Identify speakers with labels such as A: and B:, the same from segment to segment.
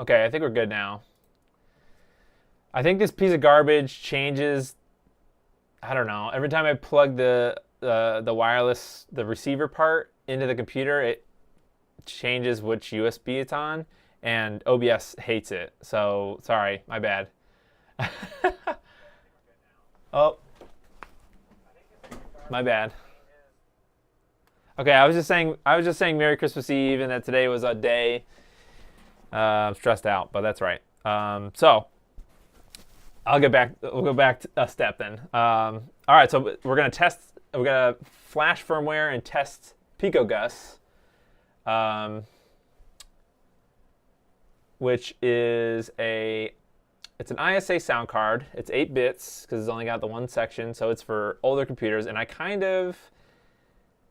A: Okay, I think we're good now. I think this piece of garbage changes. I don't know. Every time I plug the wireless, the receiver part into the computer, it changes which USB it's on, and OBS hates it. So sorry, my bad. Oh, my bad. Okay, I was just saying Merry Christmas Eve, and that today was a day. I'm stressed out, but that's right. So I'll get back. We'll go back a step then. All right, so we're gonna test. We're gonna flash firmware and test PicoGUS, which is it's an ISA sound card. It's 8 bits because it's only got the one section, so it's for older computers. And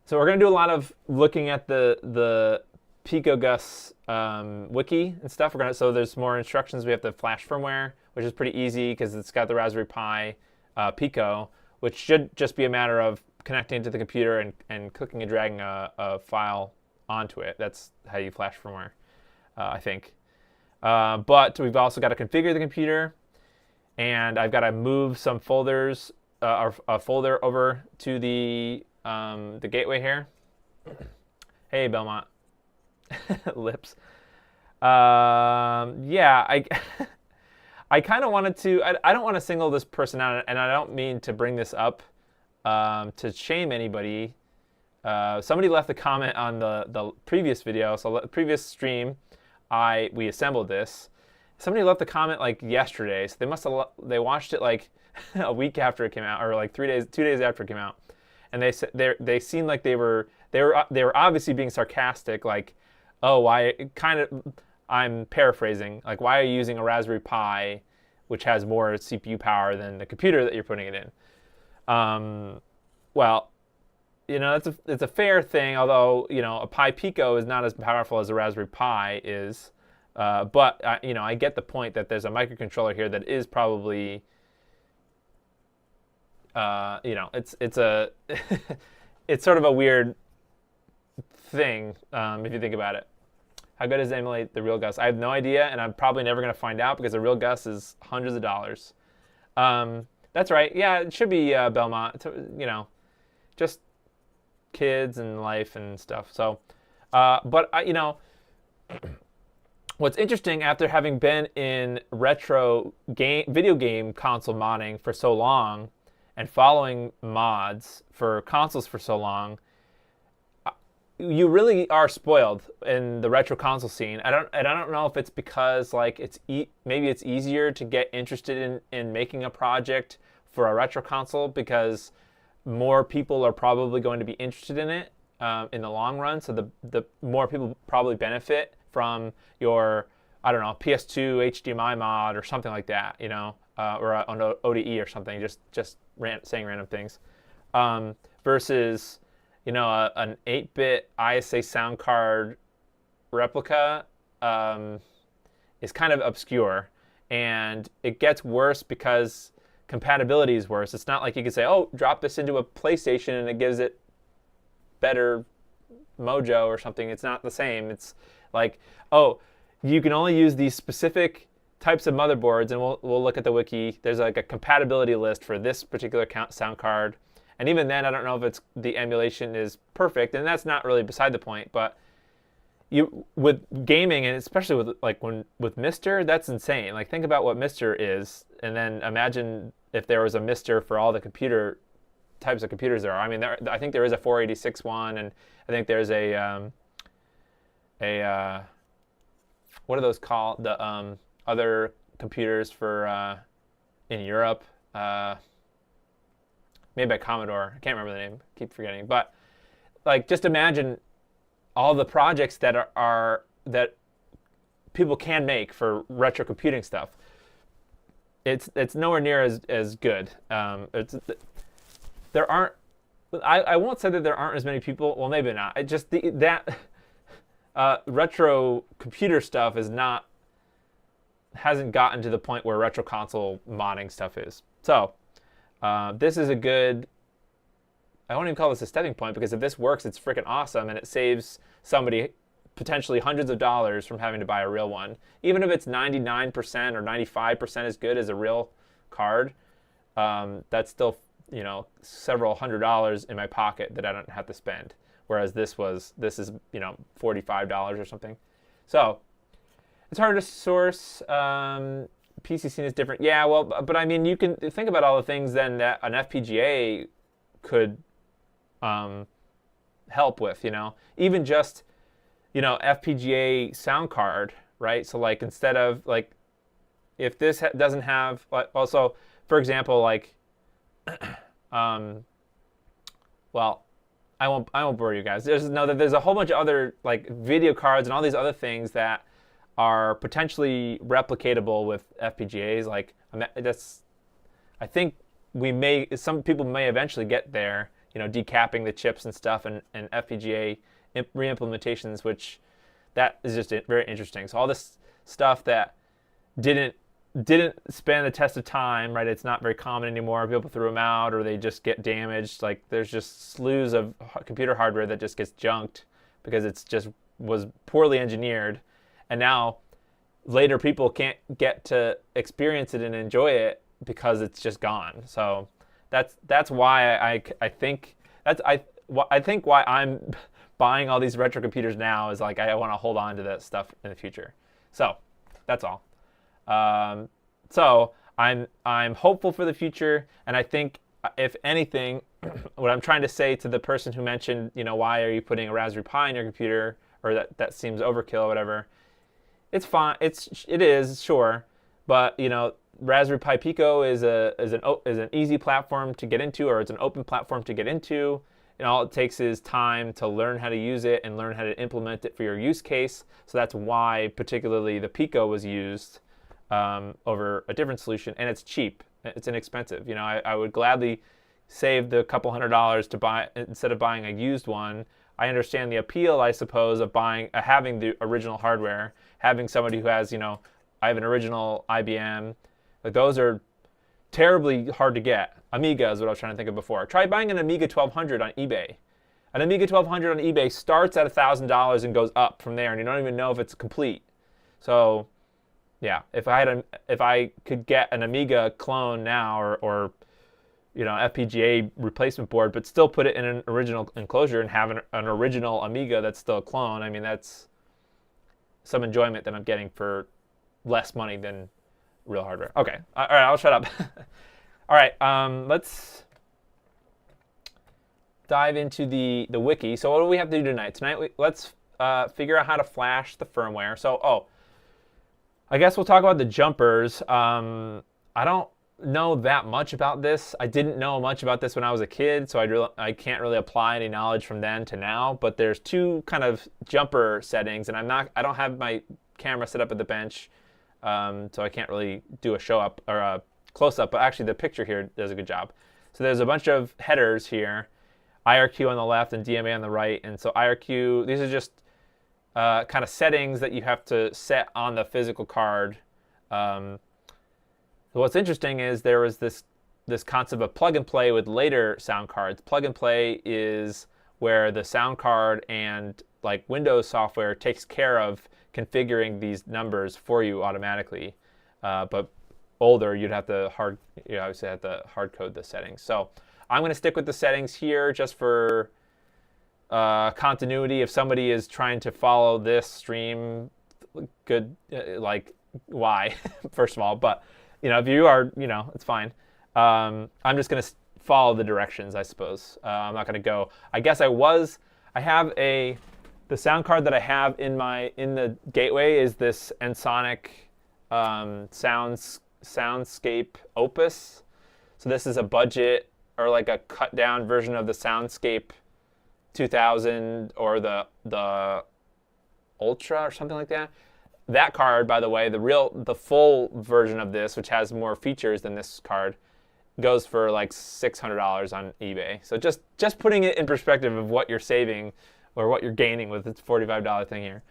A: so we're gonna do a lot of looking at the PicoGUS wiki and stuff. So there's more instructions. We have the flash firmware, which is pretty easy because it's got the Raspberry Pi Pico, which should just be a matter of connecting to the computer and clicking and dragging a file onto it. That's how you flash firmware, I think. But we've also got to configure the computer, and I've got to move some folders, or a folder over to the gateway here. Hey, Belmont. Lips. Yeah, I kind of wanted to. I don't want to single this person out, and I don't mean to bring this up to shame anybody. Somebody left a comment on the previous video, so the previous stream. We assembled this. Somebody left a comment like yesterday, so they watched it like a week after it came out, or like 2 days after it came out, and they seemed like they were obviously being sarcastic, like, oh, why? I'm paraphrasing, like, why are you using a Raspberry Pi, which has more CPU power than the computer that you're putting it in? Well, it's a fair thing, although, a Pi Pico is not as powerful as a Raspberry Pi is. But, I get the point that there's a microcontroller here that is probably, it's it's sort of a weird thing, if you think about it. How good does it emulate the real Gus? I have no idea, and I'm probably never going to find out because the real Gus is hundreds of dollars. That's right. Yeah, it should be Belmont. Just kids and life and stuff. So, but what's interesting, after having been in retro video game console modding for so long, and following mods for consoles for so long, you really are spoiled in the retro console scene. I don't know if it's because like maybe it's easier to get interested in making a project for a retro console because more people are probably going to be interested in it in the long run. So the more people probably benefit from your, I don't know, PS2 HDMI mod or something like that, or an ODE or something, just saying random things, versus an 8-bit ISA sound card replica is kind of obscure, and it gets worse because compatibility is worse. It's not like you can say, oh, drop this into a PlayStation and it gives it better mojo or something. It's not the same. It's like, oh, you can only use these specific types of motherboards, and we'll look at the wiki. There's like a compatibility list for this particular sound card. And even then, I don't know if the emulation is perfect, and that's not really beside the point. But with gaming, and especially with Mister, that's insane. Like, think about what Mister is, and then imagine if there was a Mister for all the types of computers there are. I mean, I think there is a 486 one, and I think there's a what are those called? The other computers for in Europe. Made by Commodore. I can't remember the name. Keep forgetting. But like, just imagine all the projects that that people can make for retro computing stuff. It's nowhere near as good. There aren't. I won't say that there aren't as many people. Well, maybe not. It just that retro computer stuff hasn't gotten to the point where retro console modding stuff is. So. This is a good, I won't even call this a stepping point, because if this works, it's freaking awesome, and it saves somebody potentially hundreds of dollars from having to buy a real one. Even if it's 99% or 95% as good as a real card, that's still, several $100s in my pocket that I don't have to spend. Whereas this is, $45 or something. So it's hard to source. PC scene is different. Yeah, well, but I mean, you can think about all the things then that an FPGA could help with, even just, FPGA sound card, right? So like instead of like, if this doesn't have, also, for example, like, well, I won't bore you guys. There's a whole bunch of other like video cards and all these other things that are potentially replicatable with FPGAs. Like I think some people may eventually get there, decapping the chips and stuff, and FPGA re-implementations, which that is just very interesting. So all this stuff that didn't span the test of time, right? It's not very common anymore. People threw them out, or they just get damaged. Like there's just slews of computer hardware that just gets junked because it's just was poorly engineered, and now later people can't get to experience it and enjoy it because it's just gone. So that's why I think why I'm buying all these retro computers now is like I want to hold on to that stuff in the future. So that's all. So I'm hopeful for the future, and I think if anything, what I'm trying to say to the person who mentioned, why are you putting a Raspberry Pi in your computer, or that seems overkill or whatever, it's fine. It is sure, but Raspberry Pi Pico is an easy platform to get into, or it's an open platform to get into. And all it takes is time to learn how to use it and learn how to implement it for your use case. So that's why particularly the Pico was used over a different solution, and it's cheap. It's inexpensive. I would gladly save the couple $100s to buy instead of buying a used one. I understand the appeal, I suppose, of having the original hardware, having somebody who has, I have an original IBM. Like those are terribly hard to get. Amiga is what I was trying to think of before. Try buying an Amiga 1200 on eBay. An Amiga 1200 on eBay starts at $1,000 and goes up from there, and you don't even know if it's complete. So, yeah, if I could get an Amiga clone now, or FPGA replacement board, but still put it in an original enclosure and have an original Amiga that's still a clone, I mean, that's some enjoyment that I'm getting for less money than real hardware. Okay, all right, I'll shut up. All right, let's dive into the wiki. So what do we have to do tonight? Let's figure out how to flash the firmware. So, I guess we'll talk about the jumpers. I don't know that much about this. I didn't know much about this when I was a kid, so I can't really apply any knowledge from then to now. But there's two kind of jumper settings, and I don't have my camera set up at the bench, so I can't really do a show up or a close up. But actually, the picture here does a good job. So there's a bunch of headers here, IRQ on the left and DMA on the right. And so IRQ, these are just kind of settings that you have to set on the physical card. So what's interesting is there was this concept of plug and play with later sound cards. Plug and play is where the sound card and like Windows software takes care of configuring these numbers for you automatically. But older, you'd have to obviously have to hard code the settings. So I'm going to stick with the settings here just for continuity. If somebody is trying to follow this stream, good, like why, first of all, but if you are, it's fine. I'm just going to follow the directions, I suppose. I'm not going to go. I guess the sound card that I have in the gateway is this Ensoniq Soundscape Opus. So this is a budget or like a cut down version of the Soundscape 2000 or the Ultra or something like that. That card, by the way, the full version of this, which has more features than this card, goes for like $600 on eBay. So just putting it in perspective of what you're saving or what you're gaining with this $45 thing here.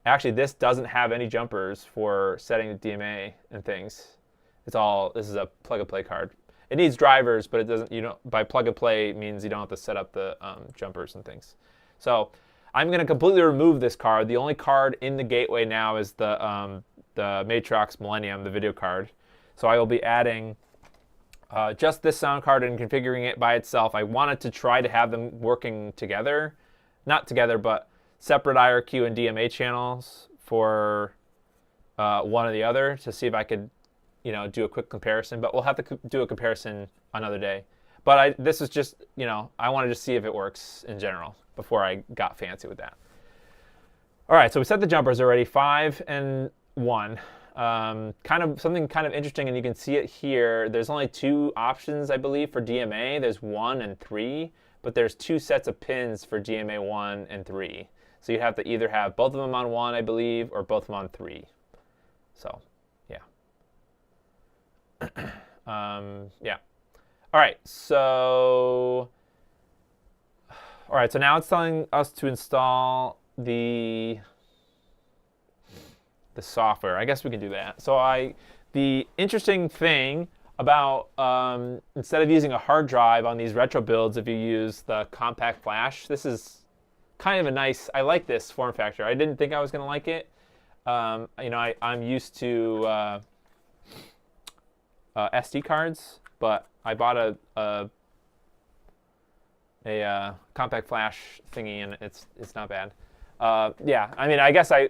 A: Actually, this doesn't have any jumpers for setting the DMA and things. This is a plug and play card. It needs drivers, but it doesn't. By plug and play means you don't have to set up the jumpers and things. So I'm going to completely remove this card. The only card in the gateway now is the Matrox Millennium, the video card. So I will be adding just this sound card and configuring it by itself. I wanted to try to have them working together. Not together, but separate IRQ and DMA channels for one or the other to see if I could, do a quick comparison. But we'll have to do a comparison another day. But this is just, I wanted to see if it works in general before I got fancy with that. All right, so we set the jumpers already, 5 and 1. Something kind of interesting, and you can see it here. There's only 2 options, I believe, for DMA. There's 1 and 3, but there's 2 sets of pins for DMA 1 and 3. So you have to either have both of them on 1, I believe, or both of them on 3. So, yeah. Yeah. All right, so now it's telling us to install the software. I guess we can do that. So the interesting thing about instead of using a hard drive on these retro builds, if you use the compact flash, this is kind of a nice. I like this form factor. I didn't think I was going to like it. I'm used to SD cards, but I bought a compact flash thingy, and it's not bad. Yeah, I mean, I guess I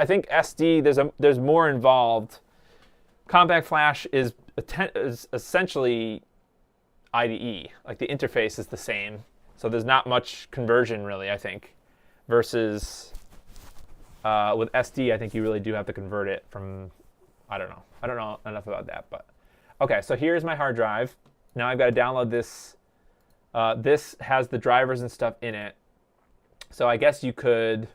A: think SD, there's more involved. Compact flash is essentially IDE, like the interface is the same, so there's not much conversion really, I think, versus with SD, I think you really do have to convert it from, I don't know enough about that, but okay, so here's my hard drive. Now I've got to download this. This has the drivers and stuff in it. So I guess you could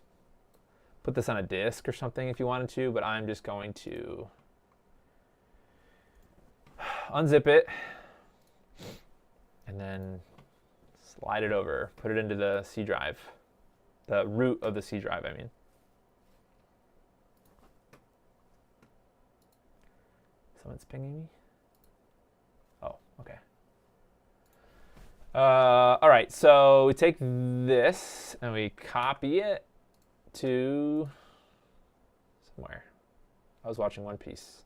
A: put this on a disk or something if you wanted to, but I'm just going to unzip it and then slide it over, put it into the C drive, the root of the C drive, I mean. Someone's pinging me? Oh, okay. All right, so we take this and we copy it to somewhere. I was watching One Piece.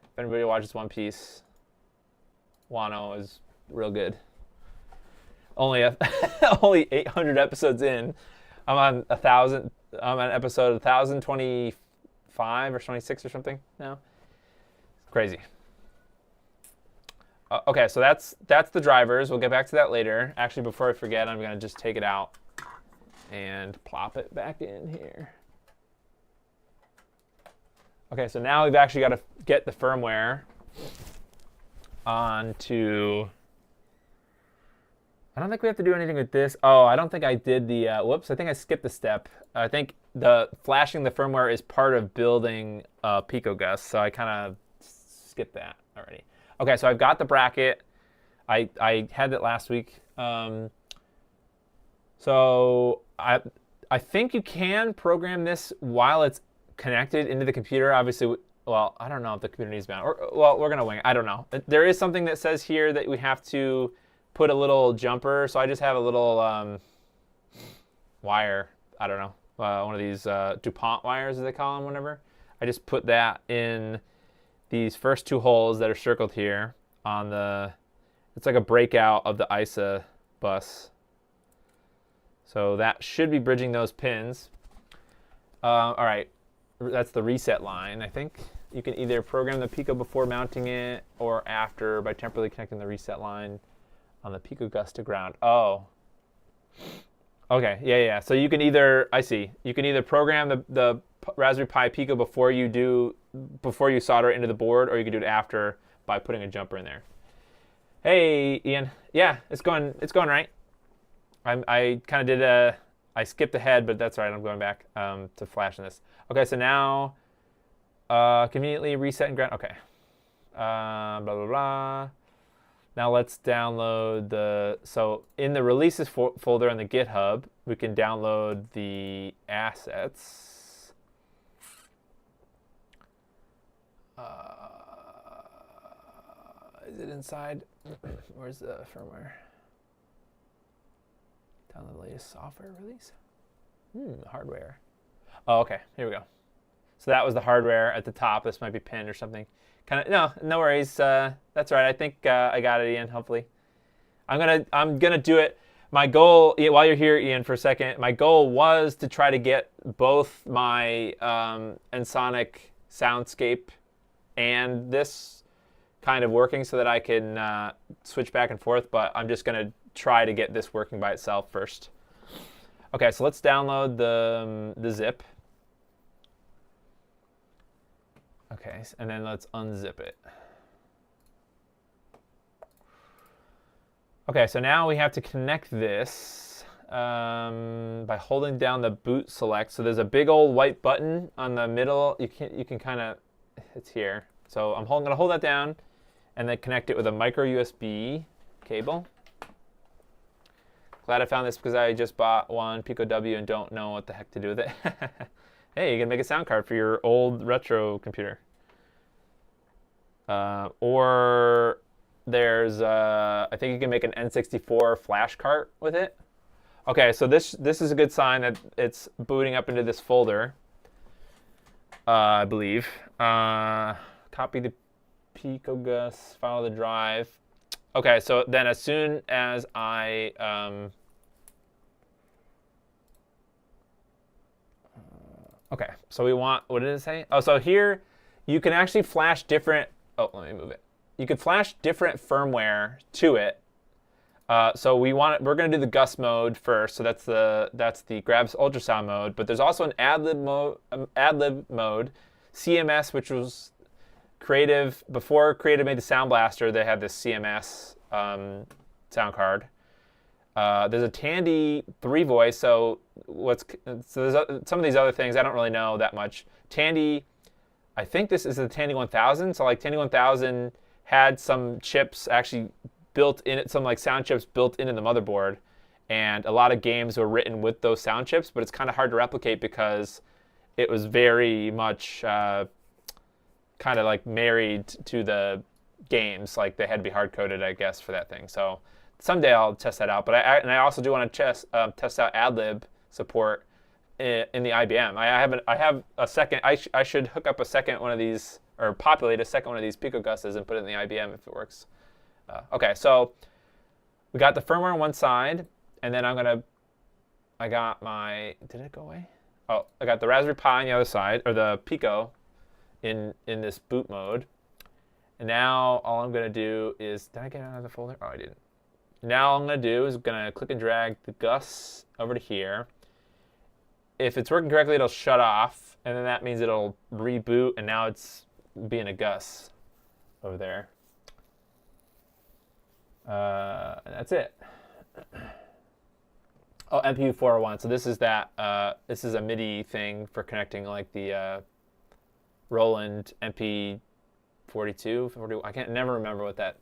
A: If anybody watches One Piece, Wano is real good. Only 800 episodes in. I'm on episode 1025 or 26 or something now. Crazy. Okay, so that's the drivers. We'll get back to that later. Actually, before I forget, I'm going to just take it out and plop it back in here. Okay, so now we've actually got to get the firmware onto... I don't think we have to do anything with this. Oh, I don't think I did the... whoops, I think I skipped a step. I think the flashing the firmware is part of building PicoGUS, so I kind of skipped that already. Okay, so I've got the bracket. I had it last week. So I think you can program this while it's connected into the computer. Obviously, well, I don't know if the computer needs mount. Well, we're going to wing it. I don't know. There is something that says here that we have to put a little jumper. So I just have a little wire. I don't know. One of these DuPont wires, as they call them, whatever. I just put that in these first 2 holes that are circled here on the, it's like a breakout of the ISA bus. So that should be bridging those pins. All right, that's the reset line, I think. You can either program the Pico before mounting it or after by temporarily connecting the reset line on the PicoGUS to ground. Oh. Okay, yeah. So you can either, I see, you can either program the Raspberry Pi Pico before you solder it into the board, or you can do it after by putting a jumper in there. Hey, Ian. Yeah, it's going right. I kind of did I skipped ahead, but that's all right. I'm going back to flashing this. Okay, so now conveniently reset and ground. Okay. Blah, blah, blah. Now let's download so in the releases folder on the GitHub, we can download the assets. Is it inside? Where's the firmware? Download the latest software release. Hardware. Oh, okay. Here we go. So that was the hardware at the top. This might be pinned or something. No worries. That's right. I think I got it, Ian. Hopefully, I'm gonna do it. My goal, while you're here, Ian, for a second, my goal was to try to get both my Ensoniq soundscape and this kind of working so that I can switch back and forth. But I'm just gonna try to get this working by itself first. Okay, so let's download the zip. Okay, and then let's unzip it. Okay, so now we have to connect this by holding down the boot select. So there's a big old white button on the middle. You can kind of, it's here. So I'm going to hold that down and then connect it with a micro USB cable. Glad I found this because I just bought one PicoW and don't know what the heck to do with it. Hey, you can make a sound card for your old retro computer. Or there's, I think you can make an N64 flash cart with it. Okay, so this is a good sign that it's booting up into this folder, I believe. Copy the PicoGUS, follow the drive. Okay, so then as soon as I okay, so we want, what did it say? Oh, so here you can actually flash different, oh, let me move it. You could flash different firmware to it. So we're going to do the GUS mode first. So that's the Gravis Ultrasound mode. But there's also an AdLib mode, CMS, which was Creative. Before Creative made the Sound Blaster, they had this CMS sound card. There's a Tandy 3-voice. So there's some of these other things I don't really know that much. Tandy, I think this is the Tandy 1000. So like Tandy 1000 had some chips actually built in it, some like sound chips built into the motherboard, and a lot of games were written with those sound chips, but it's kind of hard to replicate because it was very much kind of like married to the games. Like they had to be hard-coded, I guess, for that thing. So someday I'll test that out. But I also do want to test out AdLib support in the IBM. I have a second. I should hook up a second one of these, or populate a second one of these PicoGUSs and put it in the IBM if it works. Okay, so we got the firmware on one side, and then I got my, did it go away? Oh, I got the Raspberry Pi on the other side, or the Pico in this boot mode. And now all I'm going to do is, did I get out of the folder? Oh, I didn't. Now all I'm going to do is going to click and drag the GUS over to here. If it's working correctly, it'll shut off, and then that means it'll reboot, and now it's being a GUS over there. And that's it. Oh, MPU 401. So this is that. This is a MIDI thing for connecting like the Roland MP 42. I can't never remember what that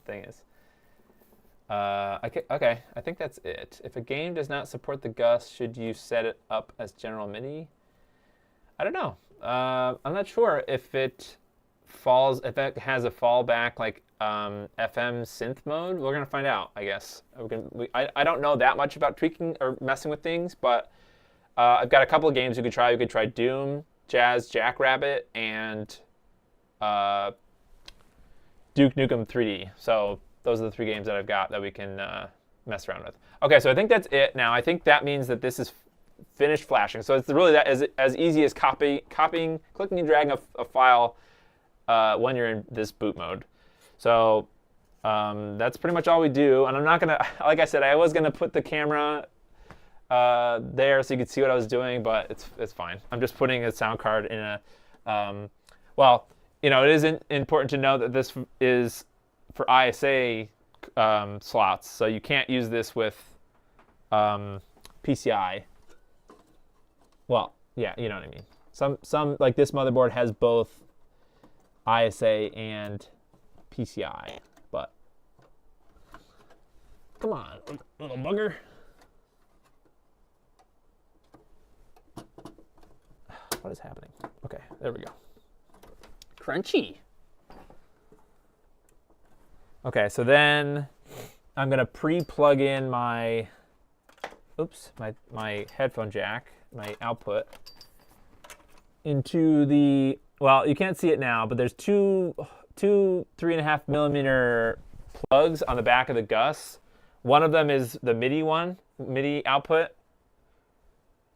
A: thing is. Okay, I think that's it. If a game does not support the GUS, should you set it up as general MIDI? I don't know. I'm not sure if it has a fallback like FM synth mode. We're gonna find out, I guess. I don't know that much about tweaking or messing with things, but I've got a couple of games you could try. You could try Doom, Jazz Jackrabbit, and Duke Nukem 3D. So those are the 3 games that I've got that we can mess around with. Okay, so I think that's it now. I think that means that this is finished flashing. So it's really that as easy as copying, clicking and dragging a file when you're in this boot mode. So that's pretty much all we do. And I'm not going to, like I said, I was going to put the camera there so you could see what I was doing, but it's fine. I'm just putting a sound card in a, well, it is important to know that this is for ISA slots. So you can't use this with PCI. Well, yeah, you know what I mean. Some like this motherboard has both ISA and PCI, but come on, little bugger. What is happening? Okay, there we go. Crunchy. Okay, so then I'm gonna pre-plug in my oops, my headphone jack, my output, into the, well, you can't see it now, but there's two 3.5 millimeter plugs on the back of the GUS. One of them is the MIDI output.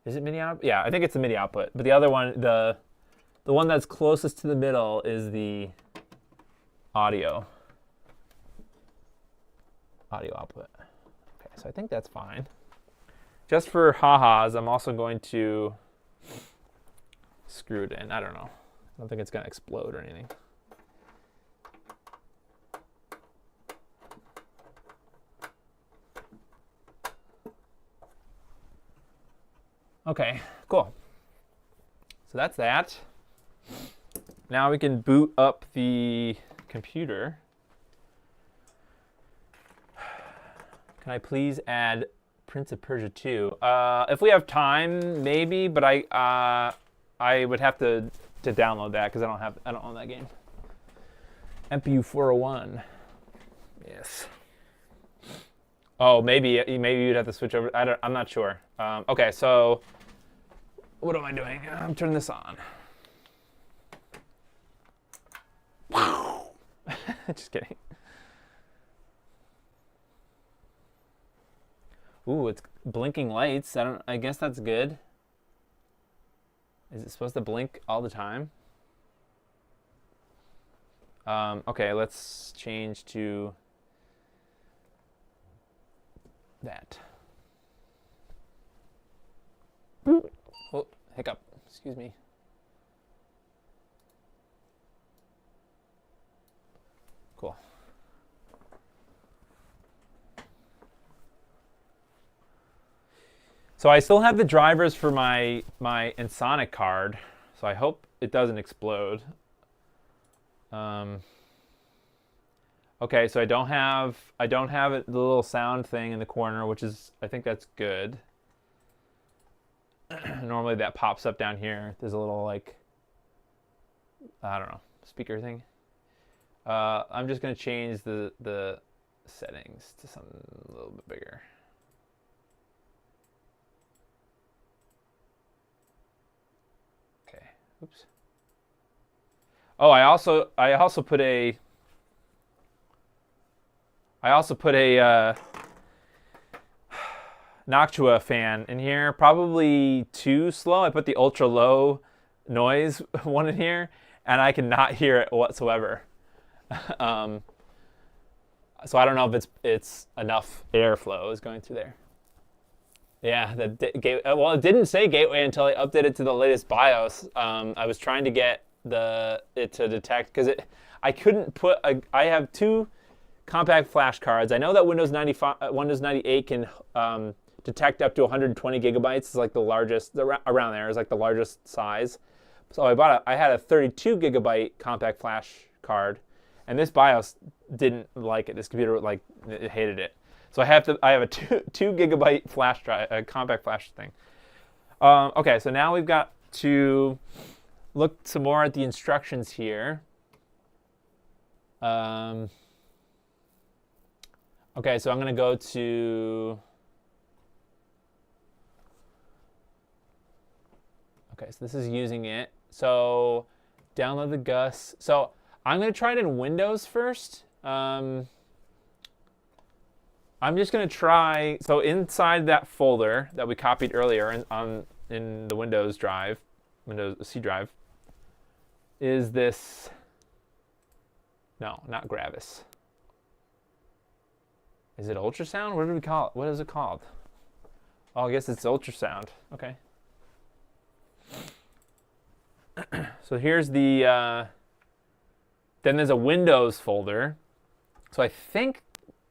A: Is it MIDI output? Yeah, I think it's the MIDI output. But the other one, the one that's closest to the middle is the audio output. Okay, so I think that's fine. Just for ha-has, I'm also going to screw it in. I don't know. I don't think it's going to explode or anything. Okay, cool. So that's that. Now we can boot up the computer. Can I please add Prince of Persia 2? If we have time, maybe, but I would have to download that because I don't own that game. MPU 401. Yes. Oh, maybe you'd have to switch over. I'm not sure. Okay, so what am I doing? I'm turning this on. Just kidding. Ooh, it's blinking lights. I guess that's good. Is it supposed to blink all the time? Okay, let's change to that. Oh, hiccup. Excuse me. Cool. So I still have the drivers for my Ensoniq card, so I hope it doesn't explode. Okay, so I don't have the little sound thing in the corner, which is, I think that's good. Normally that pops up down here. There's a little, like, I don't know, speaker thing. I'm just gonna change the settings to something a little bit bigger. Okay, oops. Oh, I also put a Noctua fan in here, probably too slow. I put the ultra low noise one in here, and I cannot hear it whatsoever. So I don't know if it's enough airflow is going through there. Yeah, well, it didn't say gateway until I updated to the latest BIOS. I was trying to get it to detect because I couldn't put I have two compact flash cards. I know that Windows 98 can detect up to 120 gigabytes. It's like the largest around there. Is like the largest size. So I had a 32 gigabyte compact flash card, and this BIOS didn't like it. This computer it hated it. So I have a 2 gigabyte flash drive, a compact flash thing. Okay, so now we've got to look some more at the instructions here. Okay, so I'm going to go to. Okay, so this is using it. So download the GUS. So I'm going to try it in Windows first. I'm just going to try. So inside that folder that we copied earlier in the Windows drive, Windows C drive, is this. No, not Gravis. Is it ultrasound? What do we call it? What is it called? Oh, I guess it's ultrasound. Okay. So here's the, then there's a Windows folder. So I think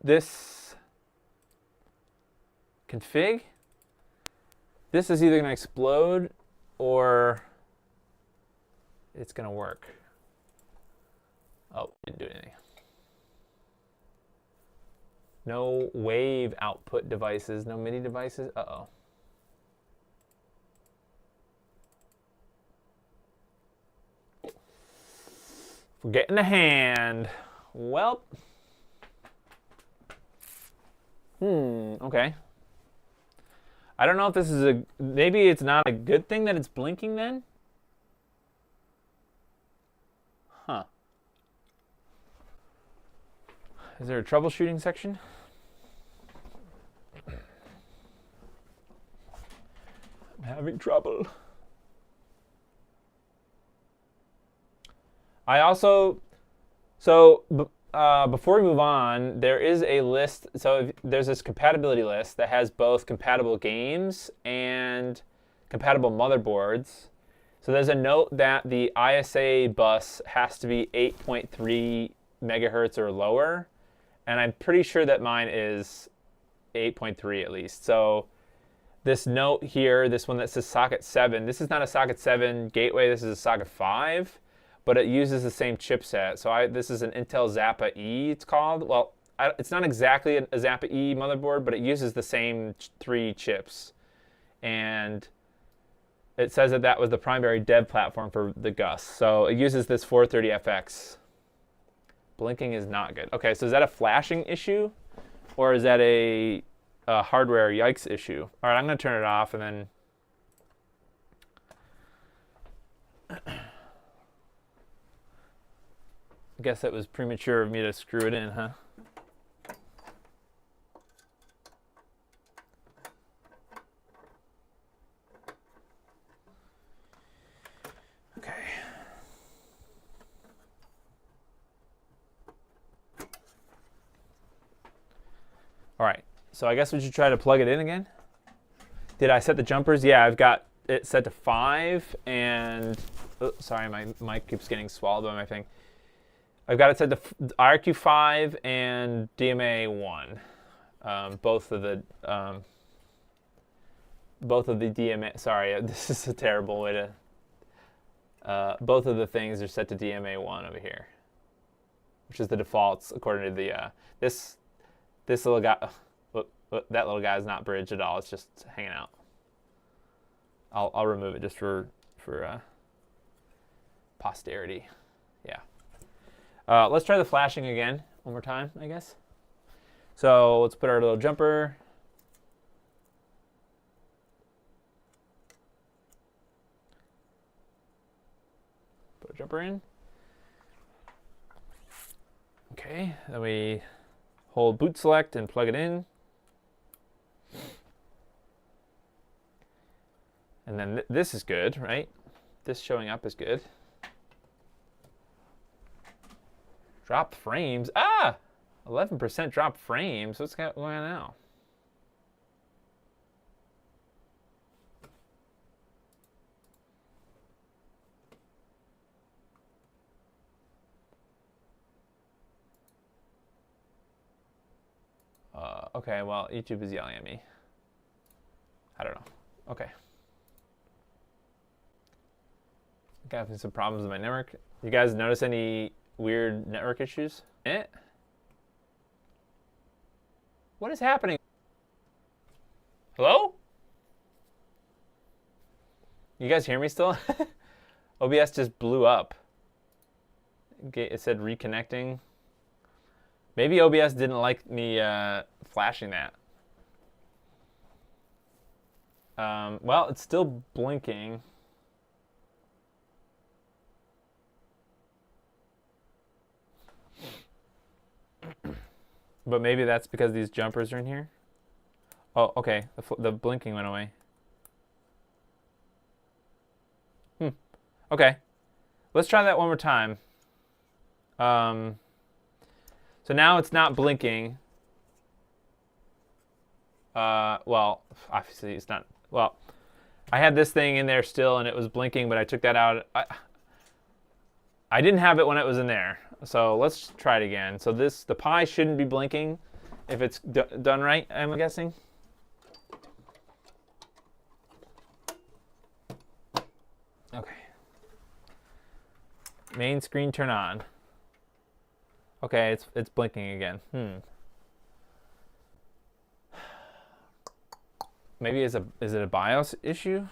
A: this config, this is either going to explode or it's going to work. Oh, didn't do anything. No wave output devices, no MIDI devices. Uh-oh. We're getting a hand. Well. Okay. I don't know if this is a, maybe it's not a good thing that it's blinking then? Huh. Is there a troubleshooting section? I'm having trouble. I also, so before we move on, there is a list. So there's this compatibility list that has both compatible games and compatible motherboards. So there's a note that the ISA bus has to be 8.3 megahertz or lower. And I'm pretty sure that mine is 8.3 at least. So this note here, this one that says socket 7, this is not a socket 7 gateway, this is a socket 5, but it uses the same chipset. So this is an Intel Zappa E, it's called. Well, it's not exactly a Zappa E motherboard, but it uses the same 3 chips. And it says that that was the primary dev platform for the GUS. So it uses this 430FX. Blinking is not good. Okay, so is that a flashing issue? Or is that a hardware yikes issue? All right, I'm going to turn it off and then... I guess it was premature of me to screw it in, huh? Okay. All right, so I guess we should try to plug it in again. Did I set the jumpers? Yeah, I've got it set to 5 and... Oh, sorry, my mic keeps getting swallowed by my thing. I've got it set to IRQ5 and DMA1. Both of the DMA. Sorry, this is a terrible way to. Both of the things are set to DMA1 over here, which is the defaults according to the this little guy. That little guy is not bridged at all. It's just hanging out. I'll remove it just for posterity. Yeah. Let's try the flashing again one more time, I guess. So let's put our little jumper. Put a jumper in. Okay, then we hold boot select and plug it in. And then this is good, right? This showing up is good. Dropped frames. Ah! 11% dropped frames. What's going on now? Okay, well, YouTube is yelling at me. I don't know. Okay. Having some problems with my network. You guys notice any weird network issues? What is happening? Hello? You guys hear me still? OBS just blew up. It said reconnecting. Maybe OBS didn't like me flashing that. Well, it's still blinking. But maybe that's because these jumpers are in here. Oh, okay. The blinking went away. Okay. Let's try that one more time. So now it's not blinking. Well, obviously it's not. Well, I had this thing in there still and it was blinking, but I took that out. I didn't have it when it was in there. So let's try it again. So the Pi shouldn't be blinking if it's done right, I'm guessing. Okay. Main screen turn on. Okay, it's blinking again. Maybe is it a BIOS issue?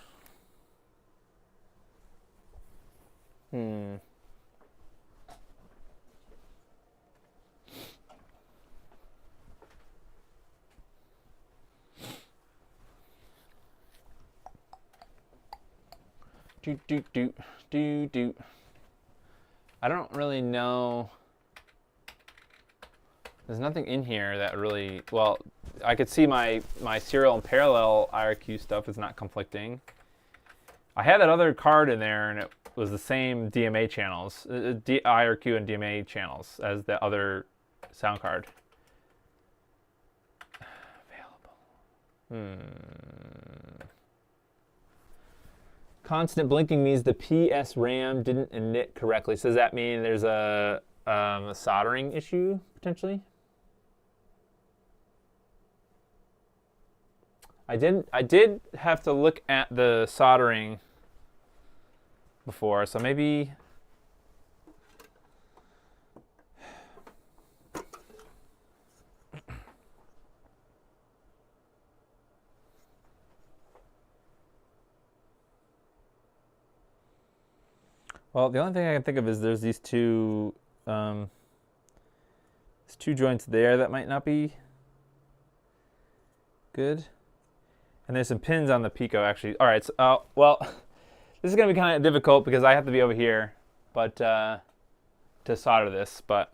A: I don't really know. There's nothing in here that really, well, I could see my serial and parallel IRQ stuff is not conflicting. I had that other card in there and it was the same DMA channels, IRQ and DMA channels as the other sound card. Available. Constant blinking means the PS RAM didn't init correctly. So does that mean there's a soldering issue potentially? I did have to look at the soldering before, so maybe well, the only thing I can think of is there's these two joints there that might not be good. And there's some pins on the Pico, actually. All right, so, well, this is going to be kind of difficult because I have to be over here but to solder this, but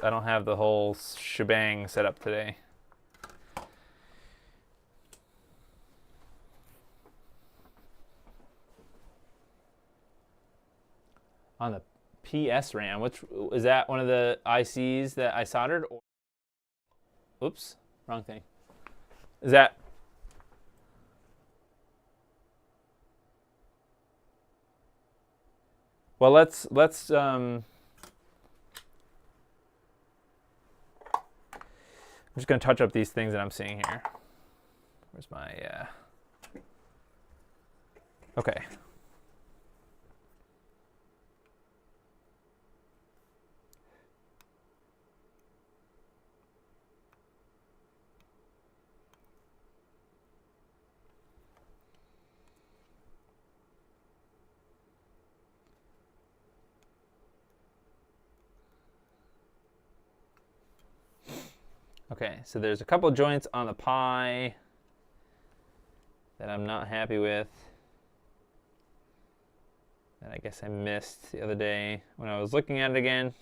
A: I don't have the whole shebang set up today. On the PS RAM, which is that one of the ICs that I soldered? Or, oops, wrong thing. Is that? Well, let's I'm just going to touch up these things that I'm seeing here. Where's my okay. Okay, so there's a couple joints on the Pi that I'm not happy with that I guess I missed the other day when I was looking at it again.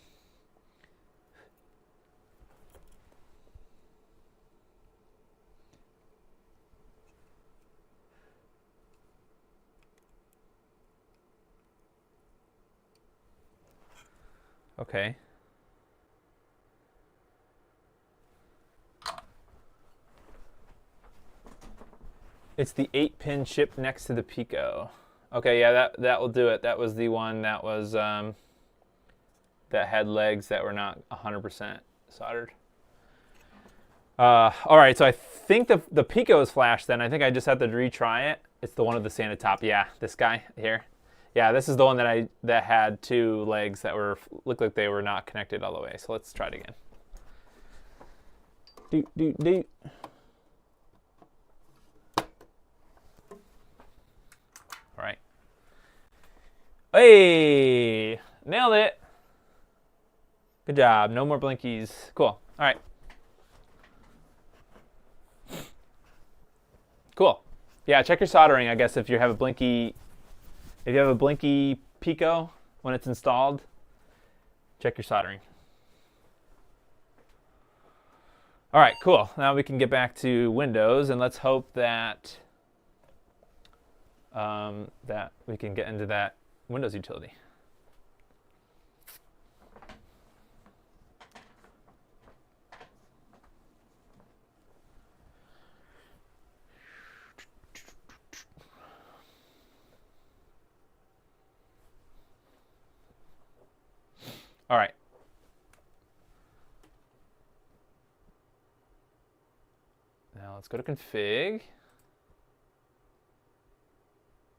A: Okay. It's the 8-pin chip next to the Pico. Okay, yeah, that will do it. That was the one that was that had legs that were not 100% soldered. All right, so I think the Pico is flashed. Then I think I just have to retry it. It's the one with the sanded top. Yeah, this guy here. Yeah, this is the one that had two legs that looked like they were not connected all the way. So let's try it again. Do. All right. Hey, nailed it. Good job. No more blinkies. Cool. All right. Cool. Yeah, check your soldering, I guess, if you have a blinky Pico when it's installed, check your soldering. All right, cool. Now we can get back to Windows, and let's hope that that we can get into that Windows utility. All right. Now let's go to config.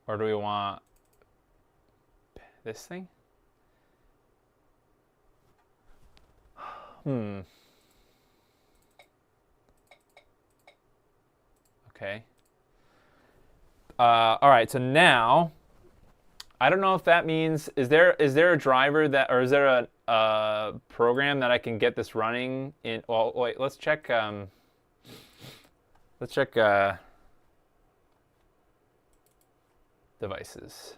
A: Or do we want this thing? Okay. All right, so now I don't know if that means is there a driver that, or is there a program that I can get this running in? Well, wait, let's check the devices.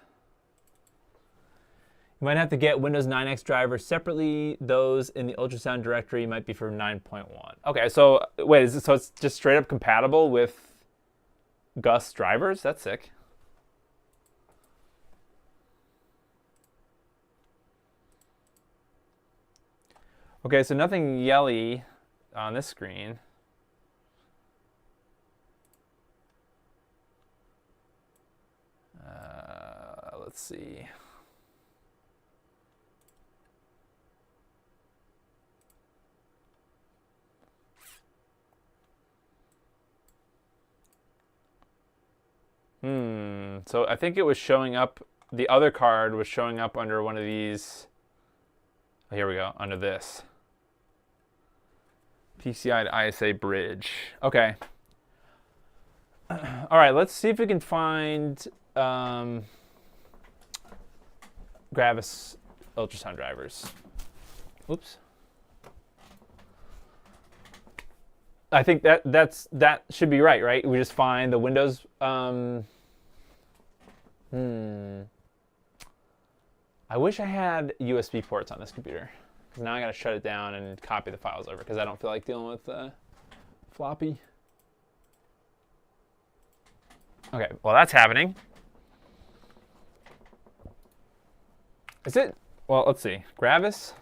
A: You might have to get Windows 9X drivers separately. Those in the ultrasound directory might be for 9.1. Okay, so wait, so it's just straight up compatible with GUS drivers? That's sick. Okay, so nothing yelly on this screen. Let's see. So I think it was showing up, the other card was showing up under one of these. Oh, here we go, under this. PCI to ISA bridge. Okay. All right, let's see if we can find Gravis ultrasound drivers. Oops. I think that should be right? We just find the Windows. I wish I had USB ports on this computer, because now I got to shut it down and copy the files over, because I don't feel like dealing with floppy. Okay, well that's happening. Is it? Well, let's see. Gravis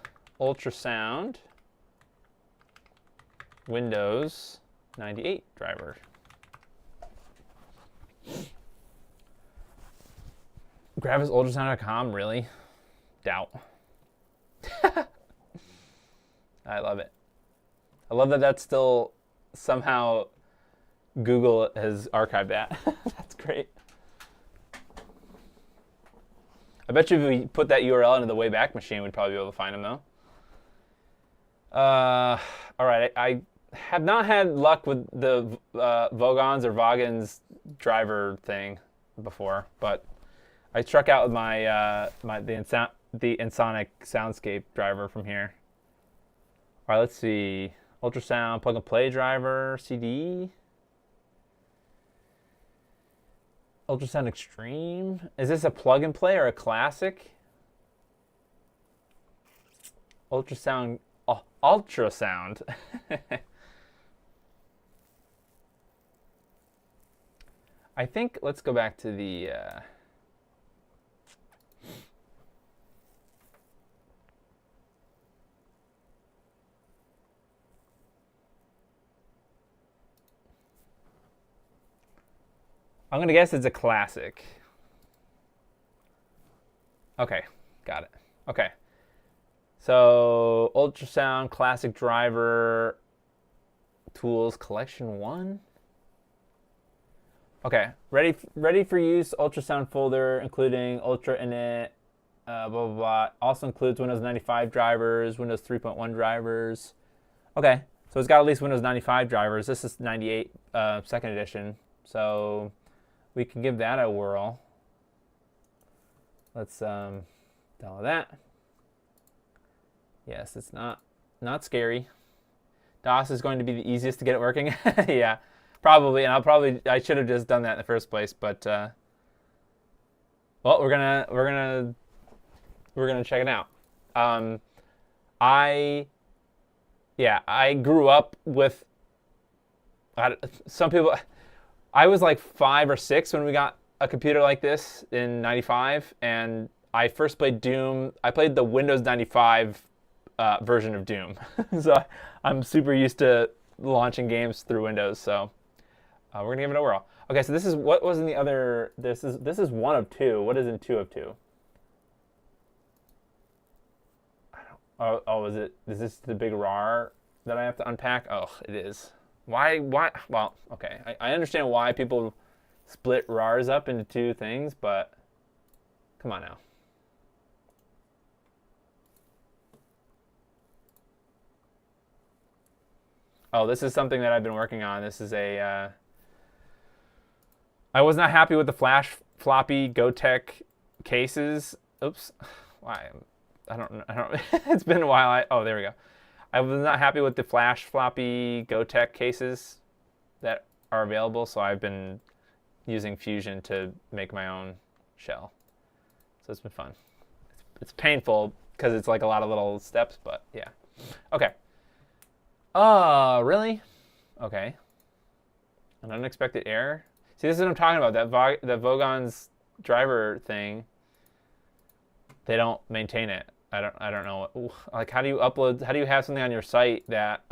A: Ultrasound Windows 98 driver. GravisUltrasound.com, really? Doubt. I love it. I love that that's still somehow Google has archived that. That's great. I bet you if we put that URL into the Wayback Machine, we'd probably be able to find them, though. All right, I have not had luck with the Vogons or Vogons driver thing before, but I struck out with my the Ensoniq Soundscape driver from here. All right, let's see. Ultrasound plug and play driver, CD. Ultrasound Extreme. Is this a plug and play or a classic? Ultrasound. Oh, ultrasound. I think let's go back to the. I'm going to guess it's a classic. Okay, got it. Okay. So, ultrasound, classic driver, tools, collection 1. Okay, ready for use, ultrasound folder, including ultra init, blah, blah, blah. Also includes Windows 95 drivers, Windows 3.1 drivers. Okay, so it's got at least Windows 95 drivers. This is 98, second edition. So we can give that a whirl. Let's download that. Yes, it's not scary. DOS is going to be the easiest to get it working. Yeah, probably, and I should have just done that in the first place, but well, we're gonna check it out. I grew up with some people. I was like 5 or 6 when we got a computer like this in '95, and I first played Doom. I played the Windows 95 version of Doom, so I'm super used to launching games through Windows. So we're gonna give it a whirl. Okay, so this is what was in the other. This is 1 of 2. What is in 2 of 2? Oh, is this the big RAR that I have to unpack? Oh, it is. Why? Well, okay. I understand why people split RARs up into 2 things, but come on now. Oh, this is something that I've been working on. This is a. I was not happy with the flash floppy Gotek cases. Oops. Why? I don't know. It's been a while. Oh, there we go. I was not happy with the flash floppy Gotek cases that are available, so I've been using Fusion to make my own shell. So it's been fun. It's painful because it's like a lot of little steps, but yeah. Okay. Really? Okay. An unexpected error? See, this is what I'm talking about. That Vogon's driver thing, they don't maintain it. I don't know. Like, how do you upload? How do you have something on your site that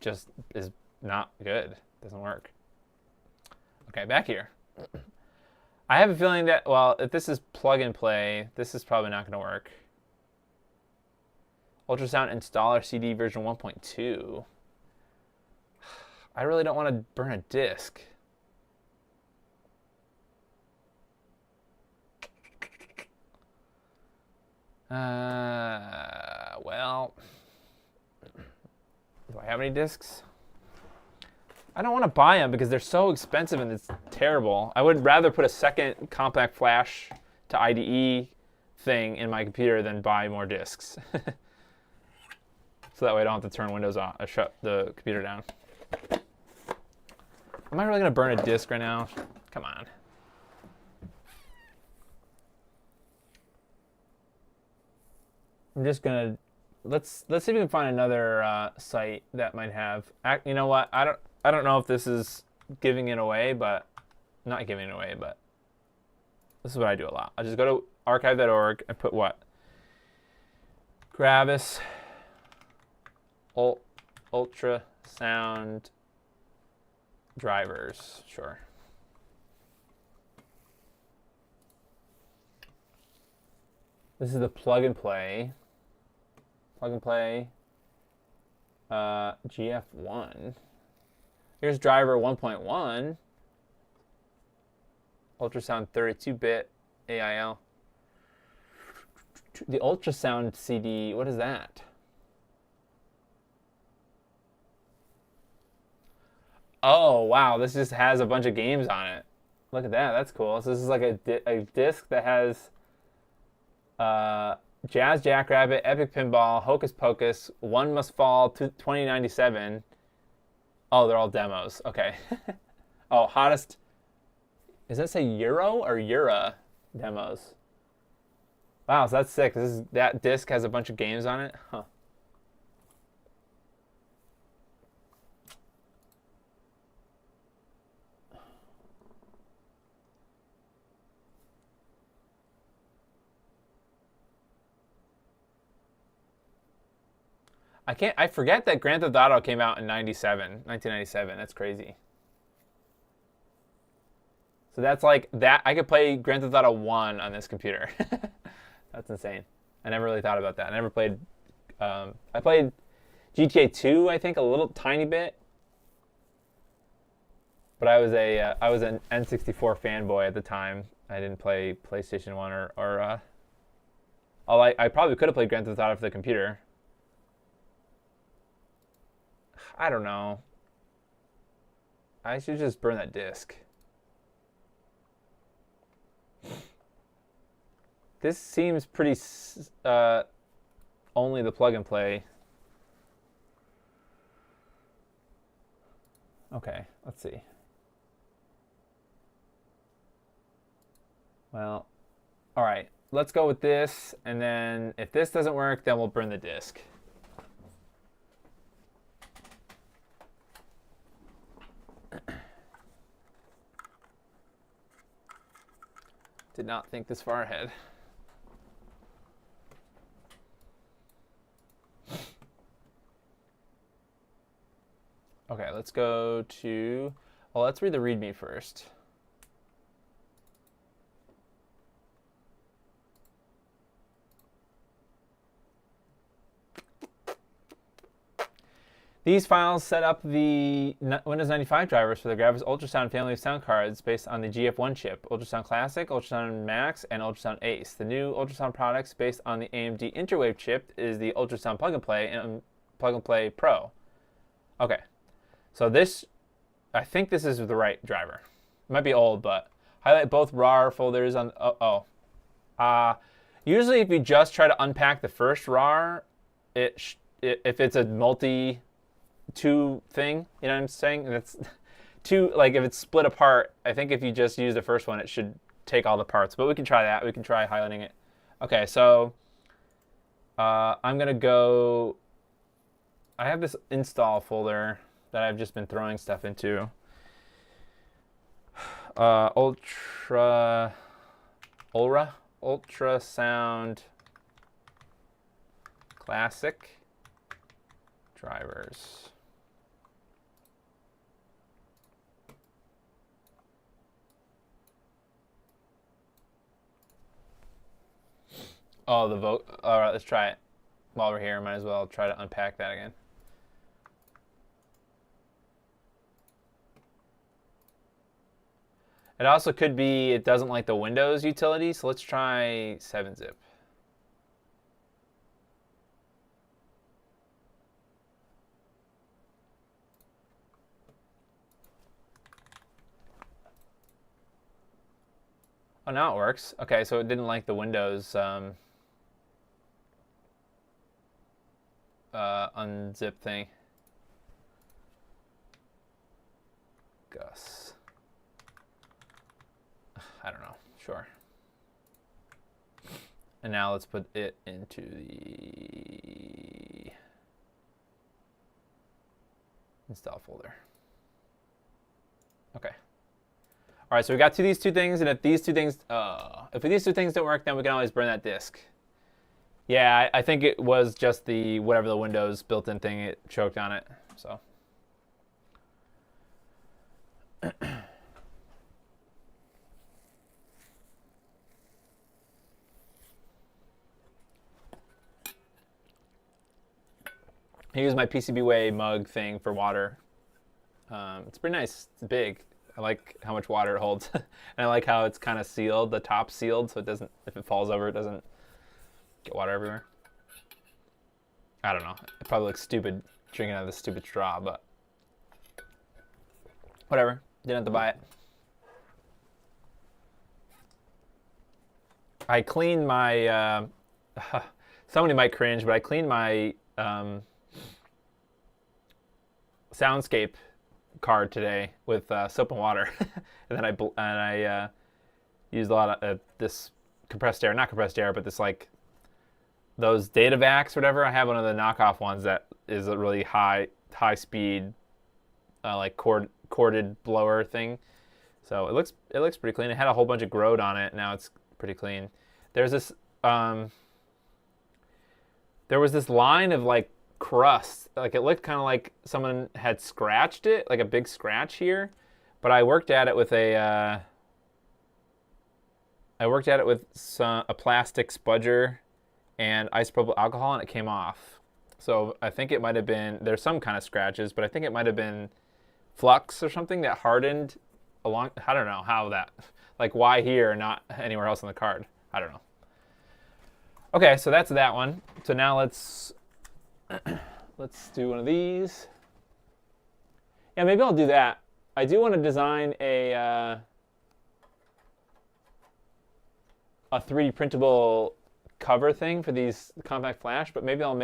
A: just is not good? Doesn't work. Okay, back here. I have a feeling that, well, if this is plug and play, this is probably not going to work. Ultrasound installer CD version 1.2. I really don't want to burn a disk. Well, do I have any discs? I don't want to buy them because they're so expensive and it's terrible. I would rather put a second compact flash to IDE thing in my computer than buy more discs. So that way I don't have to turn Windows off, shut the computer down. Am I really going to burn a disk right now? Come on. I'm just gonna let's see if we can find another site that might have. You know what? I don't know if this is giving it away, but not giving it away. But this is what I do a lot. I just go to archive.org and put what? Gravis Ultrasound drivers. Sure. This is the plug and play. Plug and play GF1. Here's driver 1.1. Ultrasound 32-bit AIL. The ultrasound CD, what is that? Oh, wow, this just has a bunch of games on it. Look at that, that's cool. So this is like a disc that has Jazz Jackrabbit, Epic Pinball, Hocus Pocus, One Must Fall, 2097. Oh, they're all demos. Okay. Oh, hottest. Does that say Euro or Eura demos? Wow, so that's sick. That disc has a bunch of games on it. Huh. I forget that Grand Theft Auto came out in 1997. That's crazy. So that's like that. I could play Grand Theft Auto 1 on this computer. That's insane. I never really thought about that. I never played. I played GTA 2, I think, a little tiny bit. But I was an N64 fanboy at the time. I didn't play PlayStation 1 or I probably could have played Grand Theft Auto for the computer. I don't know. I should just burn that disc. This seems pretty only the plug and play. Okay, let's see. Well, all right, let's go with this, and then if this doesn't work, then we'll burn the disc. Did not think this far ahead. Okay, let's go to, well, let's read the README first. These files set up the Windows 95 drivers for the Gravis Ultrasound family of sound cards based on the GF1 chip, Ultrasound Classic, Ultrasound Max, and Ultrasound Ace. The new Ultrasound products based on the AMD Interwave chip is the Ultrasound Plug and Play and Plug and Play Pro. Okay, so this, I think this is the right driver. It might be old, but highlight both RAR folders on, usually if you just try to unpack the first RAR, if it's a multi-two thing, you know what I'm saying? That's two, like if it's split apart, I think if you just use the first one, it should take all the parts, but we can try that. We can try highlighting it. Okay, so I'm going to go... I have this install folder that I've just been throwing stuff into. Ultrasound Classic drivers. Oh, the vote. All right, let's try it. While we're here, might as well try to unpack that again. It also could be it doesn't like the Windows utility, so let's try 7-zip. Oh, now it works. Okay, so it didn't like the Windows unzip thing. GUS. I don't know. Sure. And now let's put it into the install folder. Okay. All right, so we got these two things, and if these two things don't work, then we can always burn that disk. Yeah, I think it was just the whatever the Windows built-in thing, it choked on it. So. I use my PCBWay mug thing for water. It's pretty nice. It's big. I like how much water it holds. And I like how it's kind of sealed, the top sealed, so it doesn't, if it falls over, it doesn't get water everywhere. I don't know. It probably looks stupid drinking out of this stupid straw, but whatever. Didn't have to buy it. I cleaned my, somebody might cringe, but I cleaned my Soundscape card today with soap and water, and then I used a lot of this compressed air, not compressed air, but this like those data vacs or whatever. I have one of the knockoff ones that is a really high speed like corded blower thing. So it looks pretty clean. It had a whole bunch of growth on it. Now it's pretty clean. There's this there was this line of like crust, like it looked kind of like someone had scratched it, like a big scratch here, but I worked at it with a plastic spudger and isopropyl alcohol, and it came off. So I think it might have been, there's some kind of scratches, but I think it might have been flux or something that hardened along. I don't know how that, like why here, not anywhere else on the card. I don't know. Okay, so that's that one. So now let's do one of these. Yeah, maybe I'll do that. I do want to design a 3D printable cover thing for these compact flash, but maybe I'll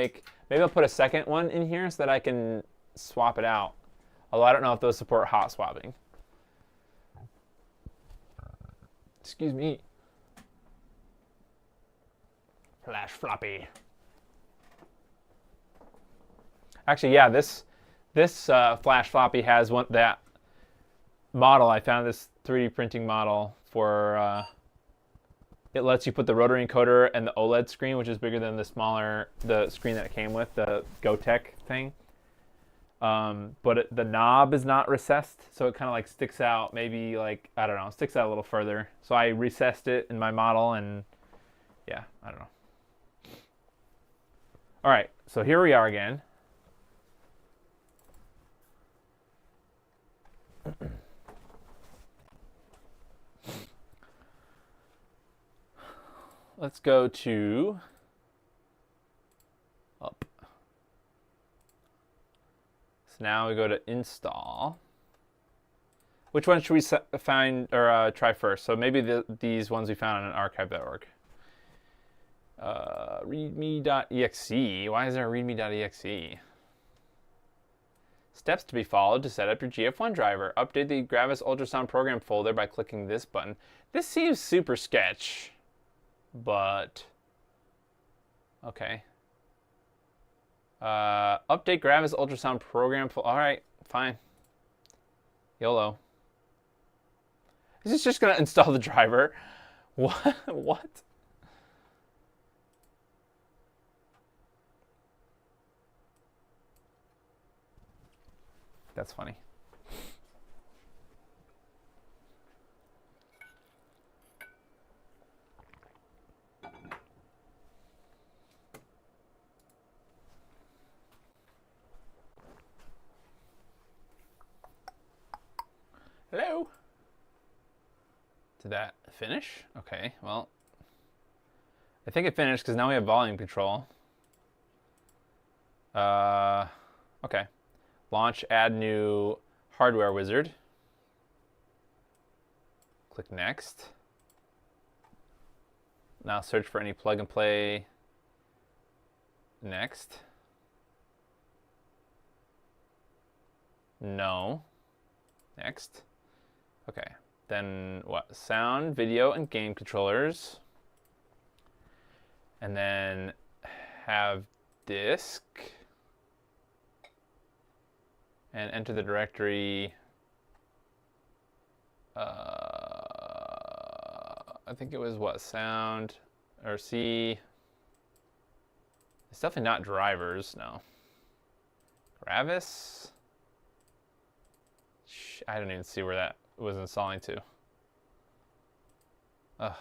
A: put a second one in here so that I can swap it out. Although I don't know if those support hot swapping. Excuse me. Flash floppy. Actually, yeah, this flash floppy has that model. I found this 3D printing model for. It lets you put the rotary encoder and the OLED screen, which is bigger than the screen that it came with, the GoTech thing. But the knob is not recessed, so it kind of like sticks out. Maybe like I don't know, sticks out a little further. So I recessed it in my model, and yeah, I don't know. All right, so here we are again. Let's go to up. So now we go to install. Which one should we find or try first? So maybe these ones we found on archive.org. Readme.exe. Why is there a readme.exe? Steps to be followed to set up your GF1 driver. Update the Gravis Ultrasound program folder by clicking this button. This seems super sketch, but okay. Update Gravis Ultrasound program folder. All right, fine. YOLO. Is this just gonna install the driver? What? What? That's funny. Hello? Did that finish? Okay, well, I think it finished because now we have volume control. Okay. Launch, add new hardware wizard. Click next. Now search for any plug and play. Next. No. Next. Okay. Then what? Sound, video, and game controllers. And then have disk. And enter the directory. I think it was what? Sound or C. It's definitely not drivers, no. Gravis. I don't even see where that was installing to. Ugh.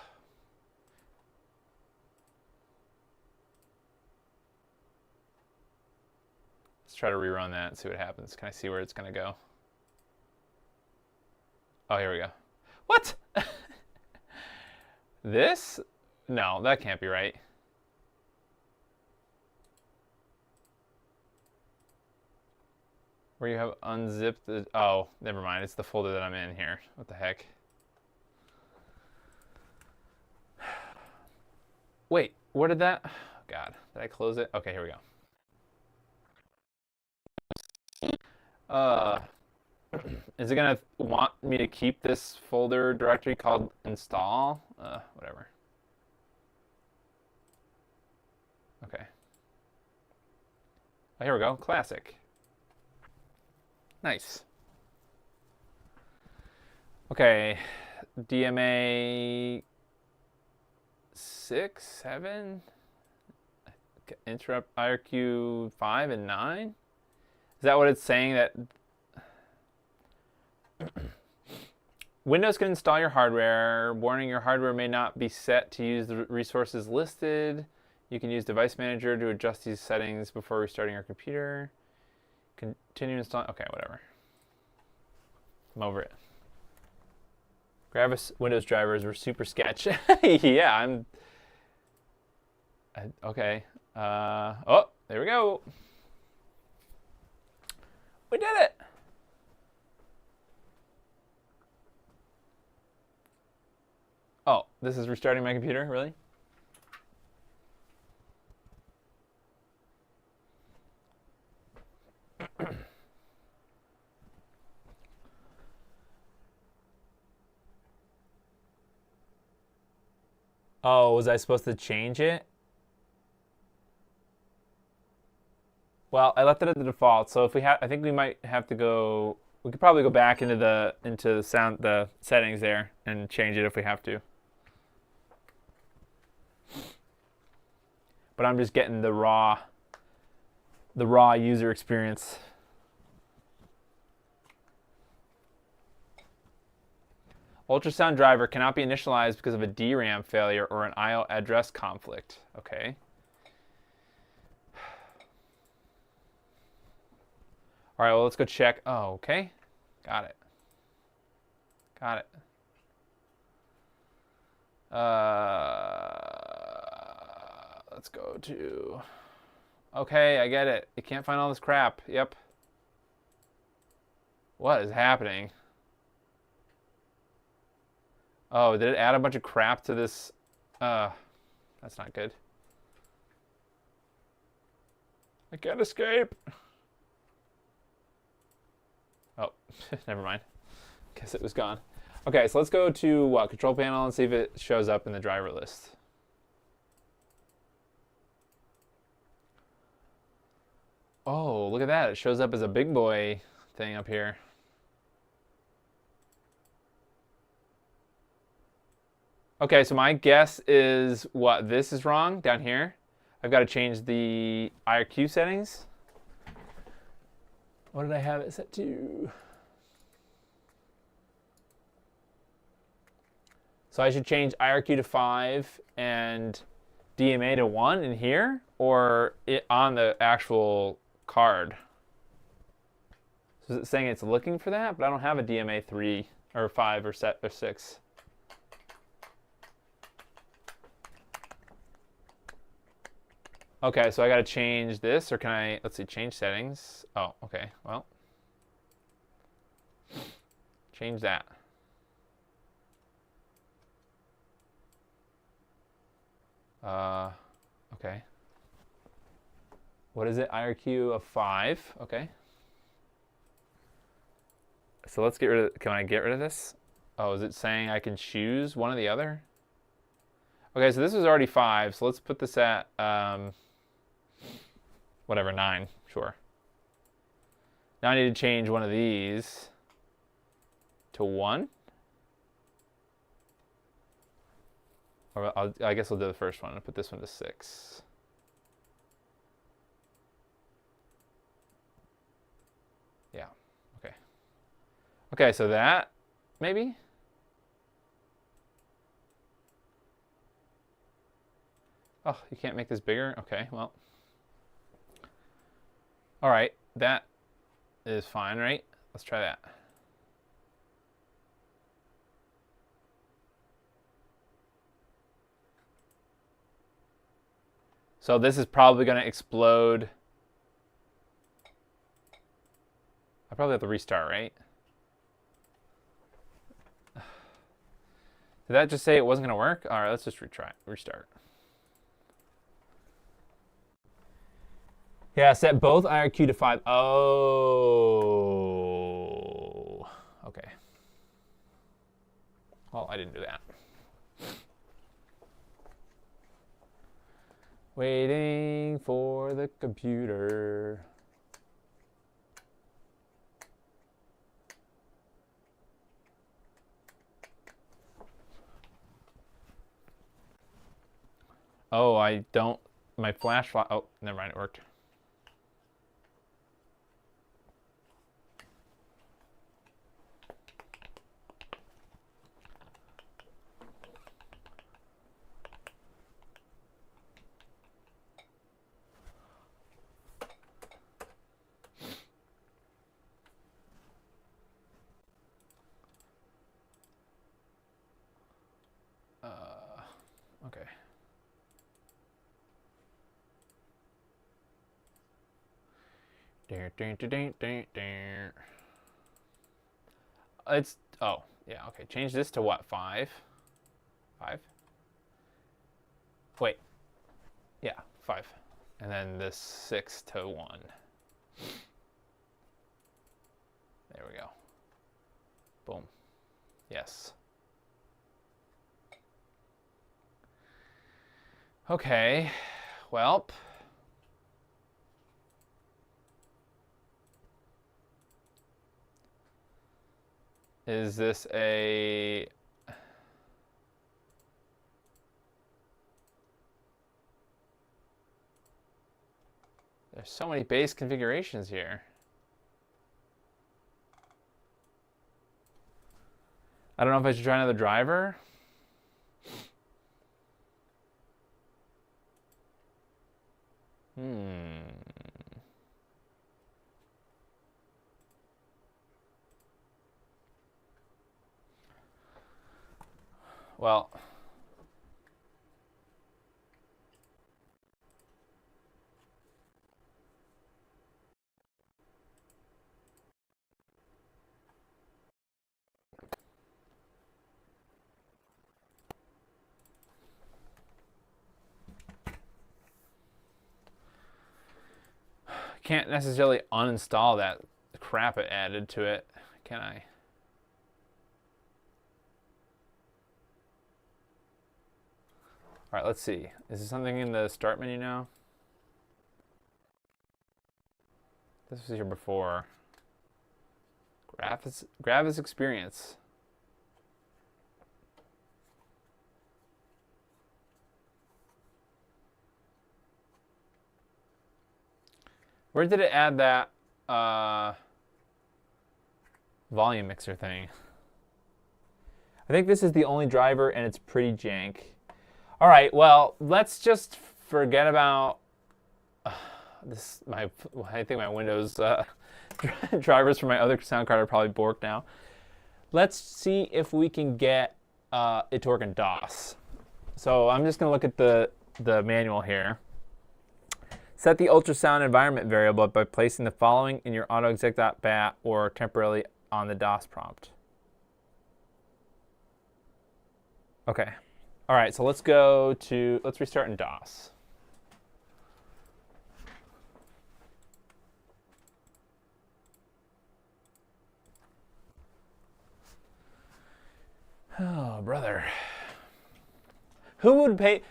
A: Let's try to rerun that and see what happens. Can I see where it's going to go? Oh, here we go. What? This? No, that can't be right. Where you have unzipped the... Oh, never mind. It's the folder that I'm in here. What the heck? Wait, where did that... Oh, God, did I close it? Okay, here we go. Is it gonna want me to keep this folder directory called install? Whatever. Okay. Oh, here we go. Classic. Nice. Okay. DMA 6, 7, interrupt IRQ 5 and 9. Is that what it's saying? That Windows can install your hardware. Warning, your hardware may not be set to use the resources listed. You can use Device Manager to adjust these settings before restarting your computer. Continue installing. Okay, whatever. I'm over it. Gravis Windows drivers were super sketch. Yeah, okay. Oh, there we go. We did it. Oh, this is restarting my computer, really? Oh, was I supposed to change it? Well, I left it at the default, so if we have, I think we might have to go. We could probably go back into the settings there and change it if we have to. But I'm just getting the raw user experience. Ultrasound driver cannot be initialized because of a DRAM failure or an I/O address conflict. Okay. All right, well, let's go check. Oh, okay. Got it. Got it. Let's go to... Okay, I get it. You can't find all this crap. Yep. What is happening? Oh, did it add a bunch of crap to this? That's not good. I can't escape. Never mind. Guess it was gone. Okay, so let's go to what, control panel and see if it shows up in the driver list. Oh, look at that. It shows up as a big boy thing up here. Okay, so my guess is what, this is wrong down here. I've got to change the IRQ settings. What did I have it set to? So I should change IRQ to 5 and DMA to 1 in here, or on the actual card. So it's saying it's looking for that, but I don't have a DMA 3 or 5 or 6. Okay, so I got to change this, or can I, let's see, change settings. Oh, okay, well, change that. Okay. What is it? IRQ of 5. Okay. So let's get rid of, can I get rid of this? Oh, is it saying I can choose one or the other? Okay, so this was already 5, so let's put this at, whatever, 9, sure. Now I need to change one of these to 1. Or I guess I'll do the first one. I'll put this one to 6. Yeah, okay. Okay, so that, maybe? Oh, you can't make this bigger? Okay, well. All right, that is fine, right? Let's try that. So this is probably going to explode. I probably have to restart, right? Did that just say it wasn't going to work? All right, let's just restart. Yeah, set both IRQ to 5. Oh, okay. Well, I didn't do that. Waiting for the computer. Oh, I don't, my flash, oh, never mind, it worked. Okay. It's, oh, yeah, okay. Change this to what, 5? 5? Wait. Yeah, 5. And then this 6 to 1. There we go. Boom. Yes. Okay, well. Is this a... There's so many base configurations here. I don't know if I should try another driver. Well, can't necessarily uninstall that crap it added to it. can I? All right, let's see. Is there something in the start menu now? This was here before. Gravis experience. Where did it add that volume mixer thing? I think this is the only driver, and it's pretty jank. All right, well, let's just forget about this. I think my Windows drivers for my other sound card are probably borked now. Let's see if we can get it to work in DOS. So I'm just going to look at the manual here. Set the ultrasound environment variable by placing the following in your autoexec.bat or temporarily on the DOS prompt. Okay. All right, so let's restart in DOS. Oh, brother. Who would pay?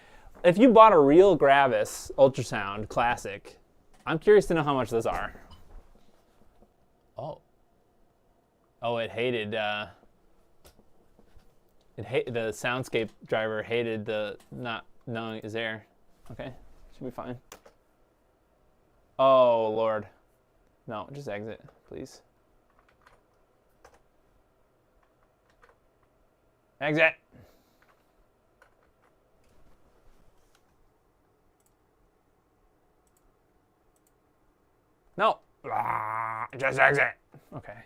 A: If you bought a real Gravis Ultrasound Classic, I'm curious to know how much those are. Oh. Oh, it hated, the Soundscape driver hated the not knowing is there. Okay, should be fine. Oh, Lord. No, just exit, please. Exit. No. Just exit. Okay.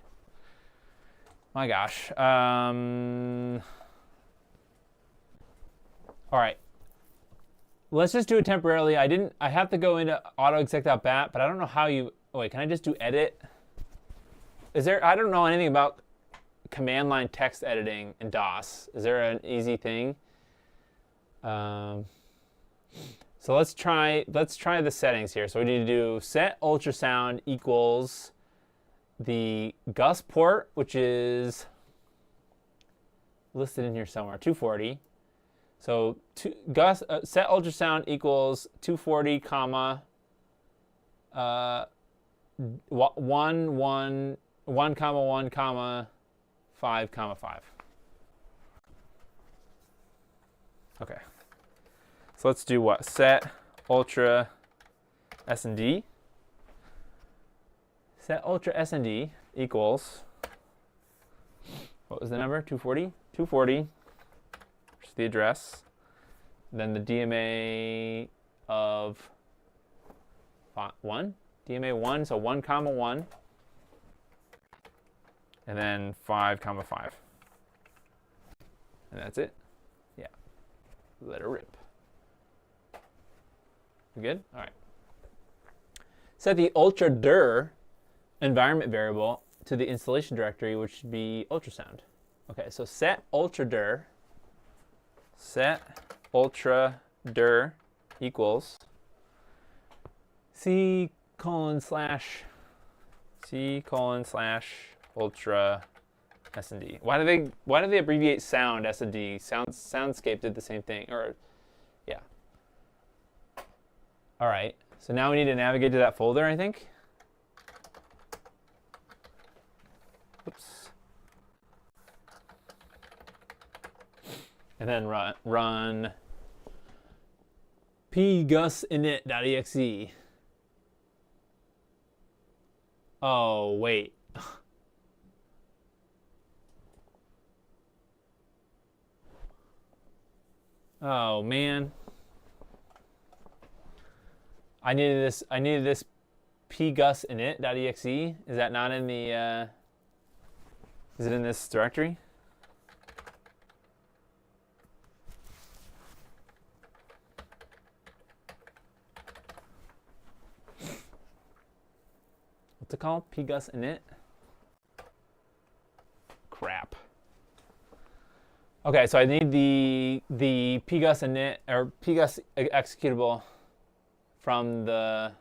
A: My gosh. All right. Let's just do it temporarily. I have to go into autoexec.bat, but I don't know how you, oh wait, can I just do edit? I don't know anything about command line text editing in DOS. Is there an easy thing? So let's try the settings here. So we need to do set ultrasound equals the GUS port, which is listed in here somewhere, 240. So GUS set ultrasound equals 240 comma 1 comma 1 comma 5 comma 5. Okay. So let's do what? Set ultra S&D. Set ultra S&D equals, what was the number? 240? 240, which is the address. Then the DMA of 1. DMA 1, so 1 comma 1. And then 5 comma 5. And that's it. Yeah. Let it rip. We good? All right. Set the ultra-dir environment variable to the installation directory, which should be ultrasound. Okay, so set ultra-dir equals C:// ultra S&D. Why do they abbreviate sound S&D? Soundscape did the same thing, or yeah. All right, so now we need to navigate to that folder, I think. Oops. And then run PCBWay init.exe. Oh, wait. Oh, man. I needed this PCBWay init.exe. Is that not in the is it in this directory? What's it called? PCBWay init? Crap. Okay, so I need the PCBWay init or PCBWay executable from the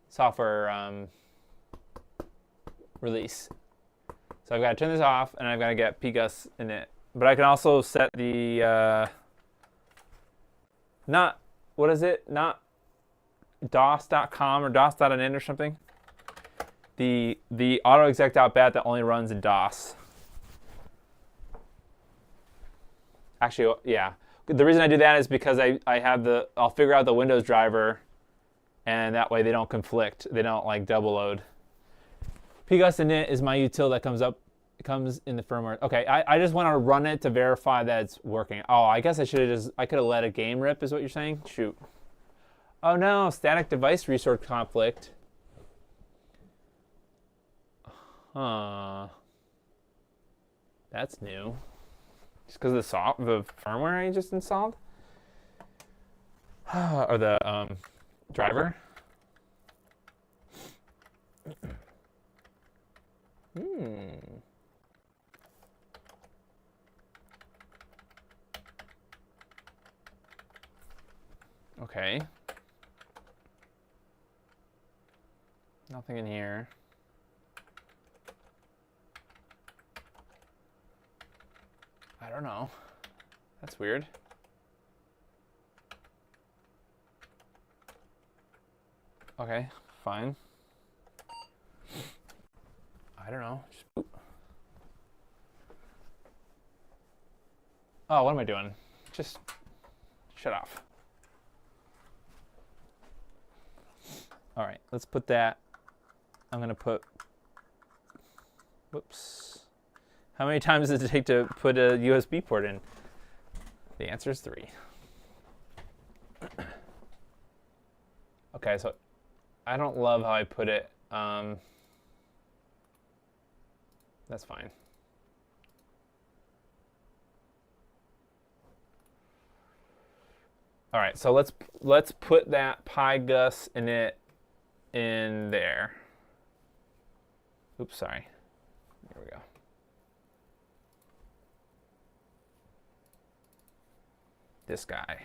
A: software release. So I've got to turn this off, and I've got to get PicoGUS init. But I can also set the not DOS.com or DOS.init or something. The autoexec.bat that only runs in DOS. Actually, yeah. The reason I do that is because I'll figure out the Windows driver, and that way they don't conflict. They don't like double load. PicoGUS init is my util that comes in the firmware. Okay, I just want to run it to verify that it's working. Oh, I guess I could have let a game rip, is what you're saying? Shoot. Oh no, static device resource conflict. Huh. That's new. Just because of the firmware I just installed? Or the driver? Okay. Nothing in here. I don't know. That's weird. Okay, fine. I don't know. Oh, what am I doing? Just shut off. All right, let's put that. I'm going to put, whoops. How many times does it take to put a USB port in? The answer is 3. Okay, so I don't love how I put it. That's fine. All right, so let's put that PicoGUS init in there. Oops, sorry. There we go. This guy.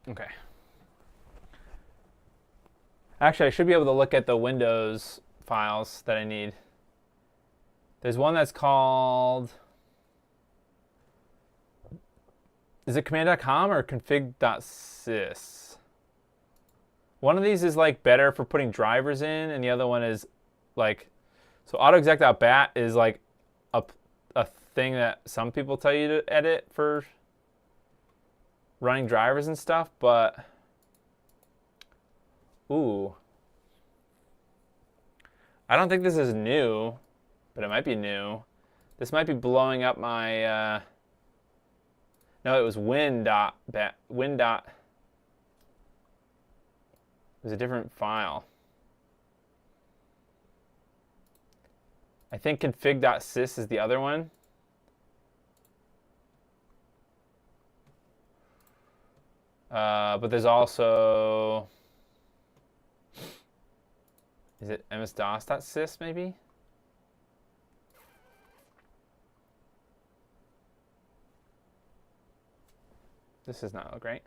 A: Okay. Actually, I should be able to look at the Windows files that I need. There's one that's called, is it command.com or config.sys? One of these is like better for putting drivers in, and the other one is like, so autoexec.bat is like a thing that some people tell you to edit for running drivers and stuff, but ooh. I don't think this is new, but it might be new. This might be blowing up my, no, it was win.bat, it was a different file. I think config.sys is the other one. But there's also, is it msdos.sys maybe? This does not look right.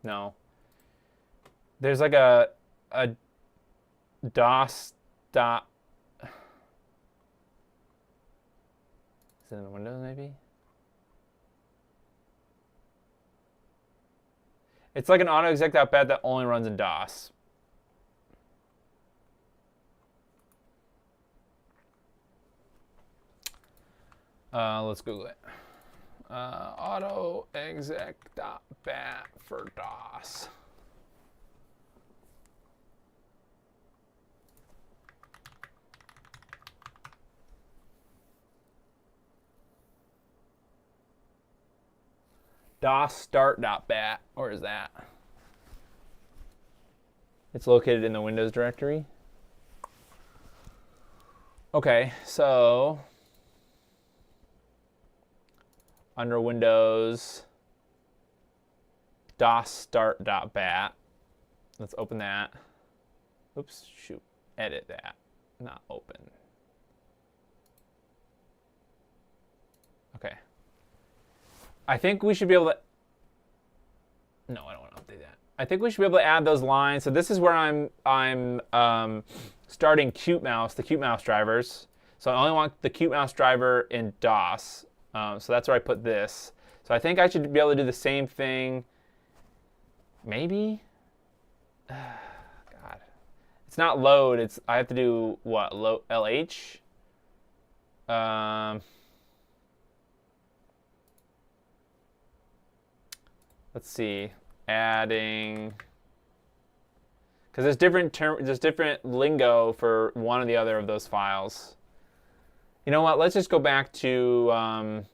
A: No. There's like a DOS dot. Is it in Windows maybe? It's like an autoexec.bat that only runs in DOS. Let's Google it. Autoexec.bat for DOS. DOS start.bat. Where is that? It's located in the Windows directory. Okay, so under Windows, DOS start.bat. Let's open that. Oops, shoot. Edit that, not open. Okay. I think we should be able to No, I don't want to update that. I think we should be able to add those lines. So this is where I'm starting Qt Mouse, the Qt Mouse drivers. So I only want the Qt Mouse driver in DOS. So that's where I put this. So I think I should be able to do the same thing. Maybe? God. It's not load. It's I have to do what? LH? Let's see. Adding, because there's different lingo for one or the other of those files. You know what? Let's just go back to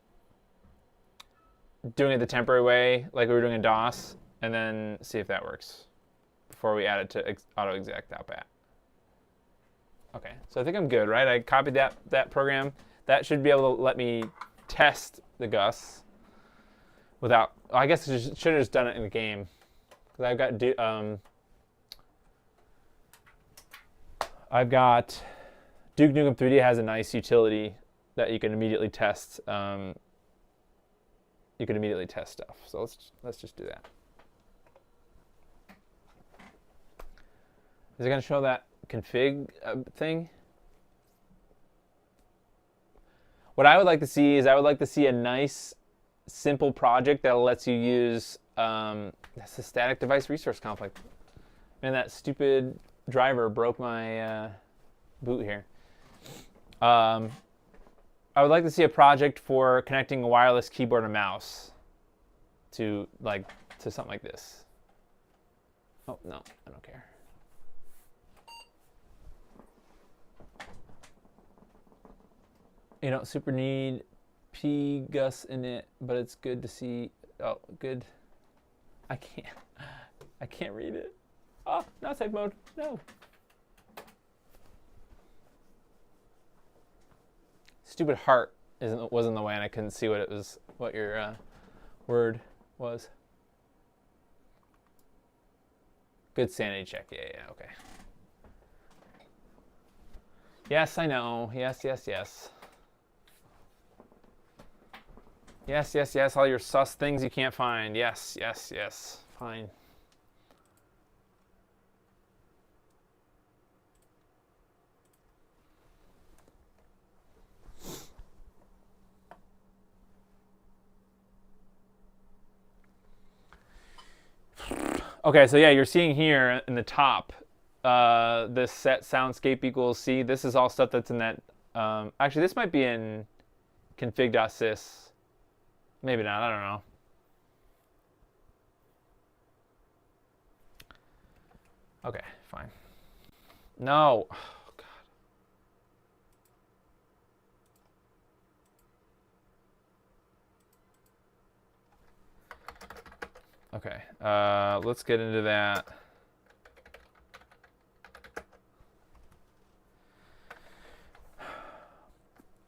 A: doing it the temporary way, like we were doing in DOS, and then see if that works before we add it to auto-exec.bat. Okay, so I think I'm good, right? I copied that program. That should be able to let me test the GUS without. I guess I should have just done it in the game. Because I've got Duke Nukem 3D has a nice utility that you can immediately test. You can immediately test stuff. So let's just do that. Is it going to show that config thing? What I would like to see is a nice, simple project that lets you use. That's a static device resource conflict. Man, that stupid driver broke my boot here. I would like to see a project for connecting a wireless keyboard and mouse to something like this. Oh no, I don't care. You don't super need PicoGUS in it, but it's good to see. Oh, good. I can't read it. Oh, not safe mode. No. Stupid heart was in the way, and I couldn't see what your word was. Good sanity check. Yeah, okay. Yes, I know. Yes. Yes. All your sus things you can't find. Yes. Fine. Okay, so yeah, you're seeing here in the top, this set soundscape equals C. This is all stuff that's in that. Actually, this might be in config.sys. Maybe not, I don't know. Okay, fine. No. Oh, God. Okay, let's get into that.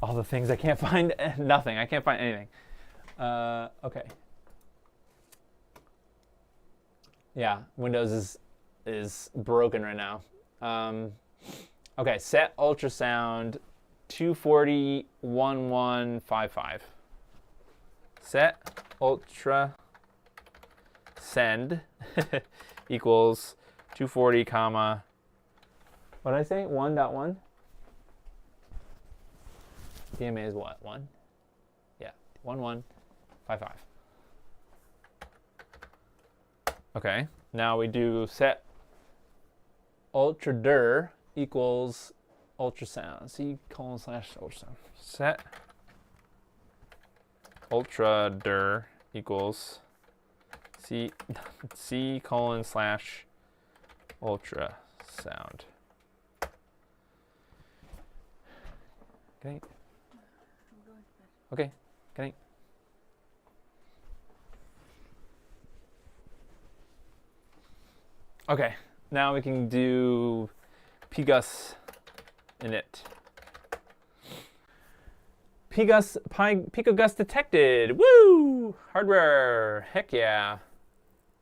A: All the things I can't find, nothing. I can't find anything. Okay. Yeah, Windows is broken right now. Okay, set ultrasound 2401155. Set ultra send equals 240 comma. What did I say? 1.1. DMA is what? 1? Yeah, 1155. Okay, now we do set ultradir equals ultrasound. C:/ultrasound. Set ultradir equals C:/ultrasound. Okay. Okay. Okay. Okay. Now we can do PicoGUS init. PicoGUS detected. Woo! Hardware. Heck yeah.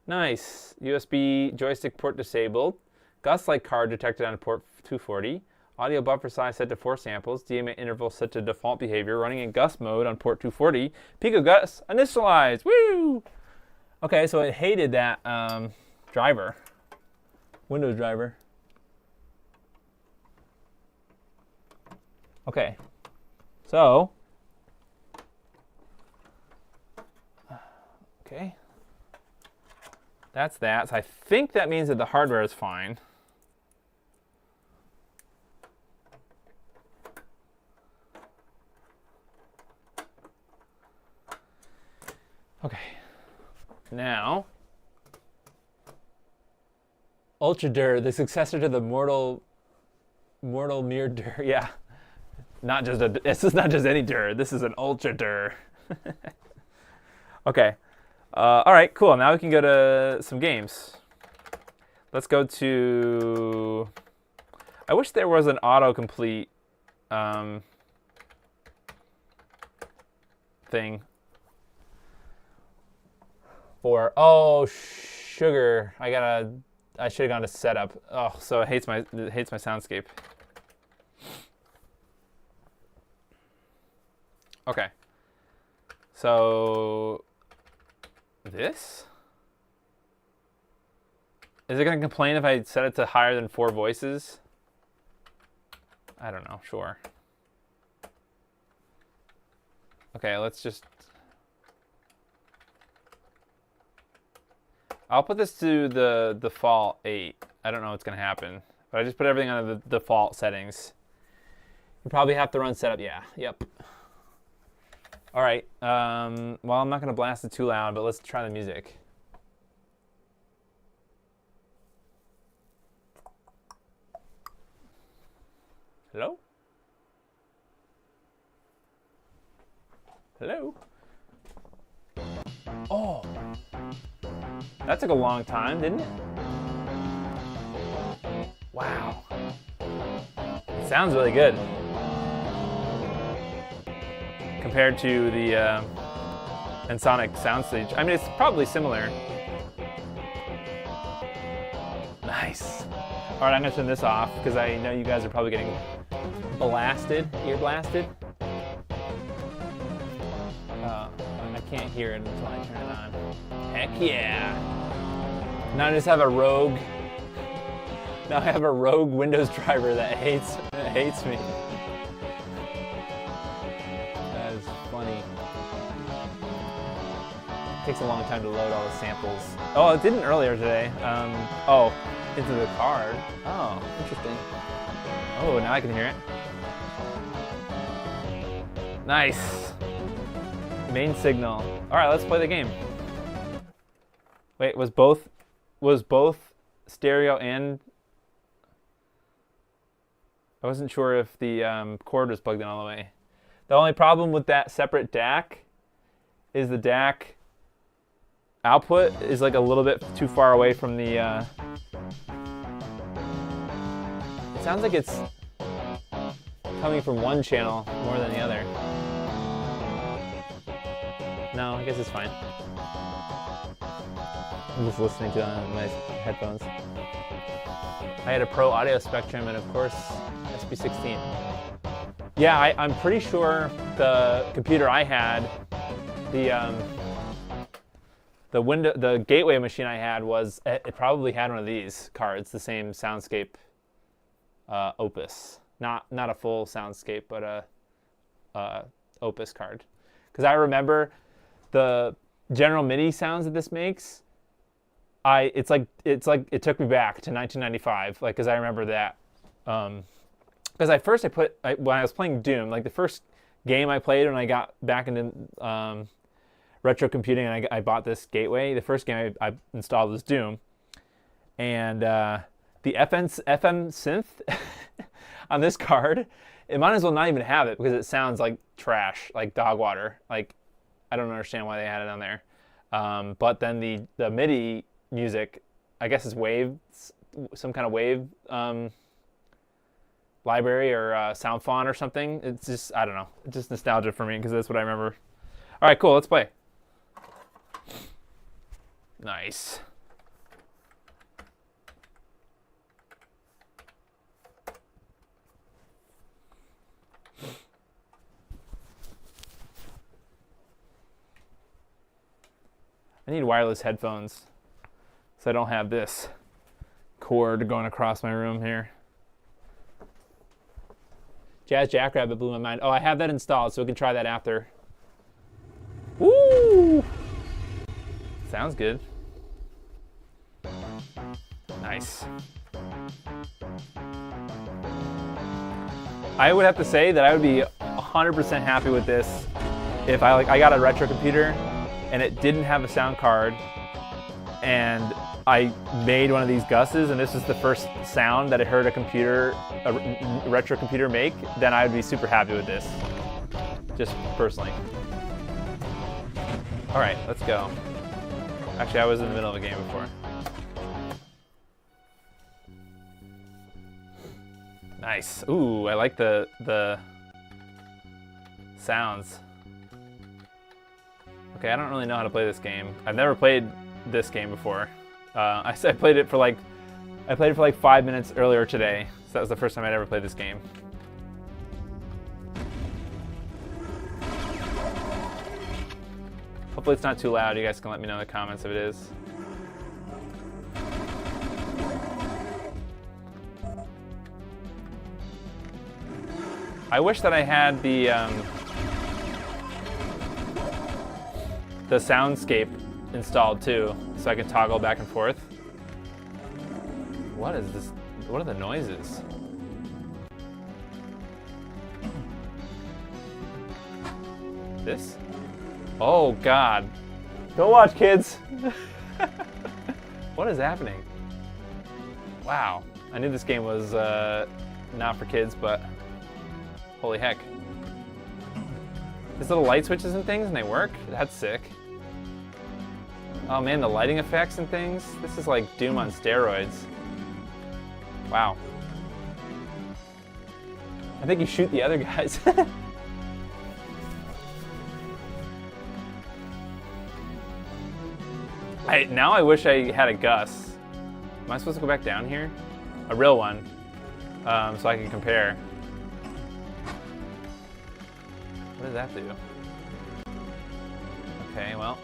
A: Nice. USB joystick port disabled. GUS-like card detected on port 240. Audio buffer size set to 4 samples. DMA interval set to default behavior. Running in GUS mode on port 240. PicoGUS initialized. Woo! Okay, so it hated that driver, Windows driver. Okay, so, okay, that's that. So I think that means that the hardware is fine. Okay, now, UltraDir, the successor to the mortal mere dir. Yeah, not just a. This is not just any dir. This is an UltraDir. Okay, all right, cool. Now we can go to some games. Let's go to. I wish there was an autocomplete thing. For sugar, I should have gone to setup. Oh, so it hates my soundscape. Okay. So this? Is it going to complain if I set it to higher than 4 voices? I don't know. Sure. Okay, let's just. I'll put this to the default 8. I don't know what's going to happen, but I just put everything on the default settings. You probably have to run setup. Yeah. Yep. All right. Well, I'm not going to blast it too loud, but let's try the music. Hello? Hello? Oh. That took a long time, didn't it? Wow. It sounds really good. Compared to the Ensoniq soundstage. I mean, it's probably similar. Nice. All right, I'm gonna turn this off because I know you guys are probably getting blasted, ear blasted. I can't hear it until I turn it on. Heck yeah. Now I just have a rogue. Now I have a rogue Windows driver that hates me. That is funny. It takes a long time to load all the samples. Oh, it didn't earlier today. Into the card. Oh, interesting. Oh, now I can hear it. Nice. Main signal. All right, let's play the game. Wait, was both stereo and? I wasn't sure if the cord was plugged in all the way. The only problem with that separate DAC is the DAC output is like a little bit too far away from the. It sounds like it's coming from one channel more than the other. No, I guess it's fine. I'm just listening to it on my headphones. I had a Pro Audio Spectrum and of course SB16. Yeah, I'm pretty sure the computer I had, the gateway machine I had it probably had one of these cards, the same Soundscape Opus. Not a full Soundscape, but a Opus card. Because I remember the General MIDI sounds that this makes. It's like it took me back to 1995, like, because I remember that. Because at first when I was playing Doom, like the first game I played when I got back into retro computing and I bought this gateway, the first game I installed was Doom, and the FM synth on this card, it might as well not even have it because it sounds like trash, like dog water. Like, I don't understand why they had it on there. But then the MIDI music, I guess is wave, some kind of wave library or sound font or something. It's just, I don't know. It's just nostalgia for me because that's what I remember. All right, cool. Let's play. Nice. I need wireless headphones so I don't have this cord going across my room here. Jazz Jackrabbit blew my mind. Oh, I have that installed, so we can try that after. Woo! Sounds good. Nice. I would have to say that I would be 100% happy with this if I got a retro computer and it didn't have a sound card and I made one of these GUSs and this is the first sound that I heard a retro computer make, then I would be super happy with this, just personally. All right, let's go. Actually, I was in the middle of a game before. Nice. Ooh, I like the sounds. Okay, I don't really know how to play this game. I've never played this game before. I played it for like 5 minutes earlier today. So that was the first time I'd ever played this game. Hopefully it's not too loud. You guys can let me know in the comments if it is. I wish that I had the soundscape installed too, so I can toggle back and forth. What is this? What are the noises? This? Oh God. Don't watch, kids. What is happening? Wow. I knew this game was not for kids, but holy heck. There's little light switches and things and they work? That's sick. Oh man, the lighting effects and things. This is like Doom on steroids. Wow. I think you shoot the other guys. Now I wish I had a GUS. Am I supposed to go back down here? A real one, so I can compare. What does that do? Okay, well,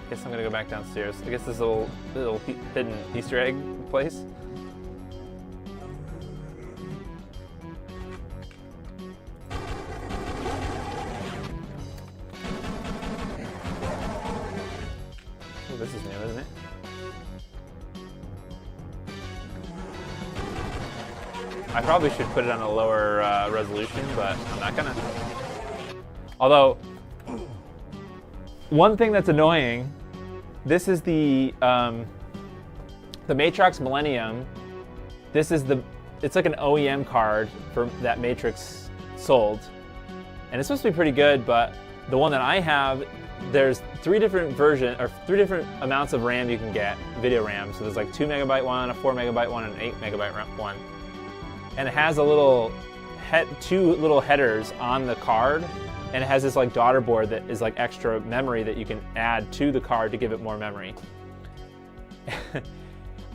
A: guess I'm gonna go back downstairs. I guess this little hidden Easter egg place. Oh, this is new, isn't it? I probably should put it on a lower resolution, but I'm not gonna. Although, one thing that's annoying, this is the Matrox Millennium. This is it's like an OEM card for that Matrix sold, and it's supposed to be pretty good. But the one that I have, there's 3 different versions or 3 different amounts of RAM you can get, video RAM. So there's like 2 megabyte one, a 4 megabyte one, and an 8 megabyte one. And it has a little 2 little headers on the card, and it has this like daughter board that is like extra memory that you can add to the card to give it more memory.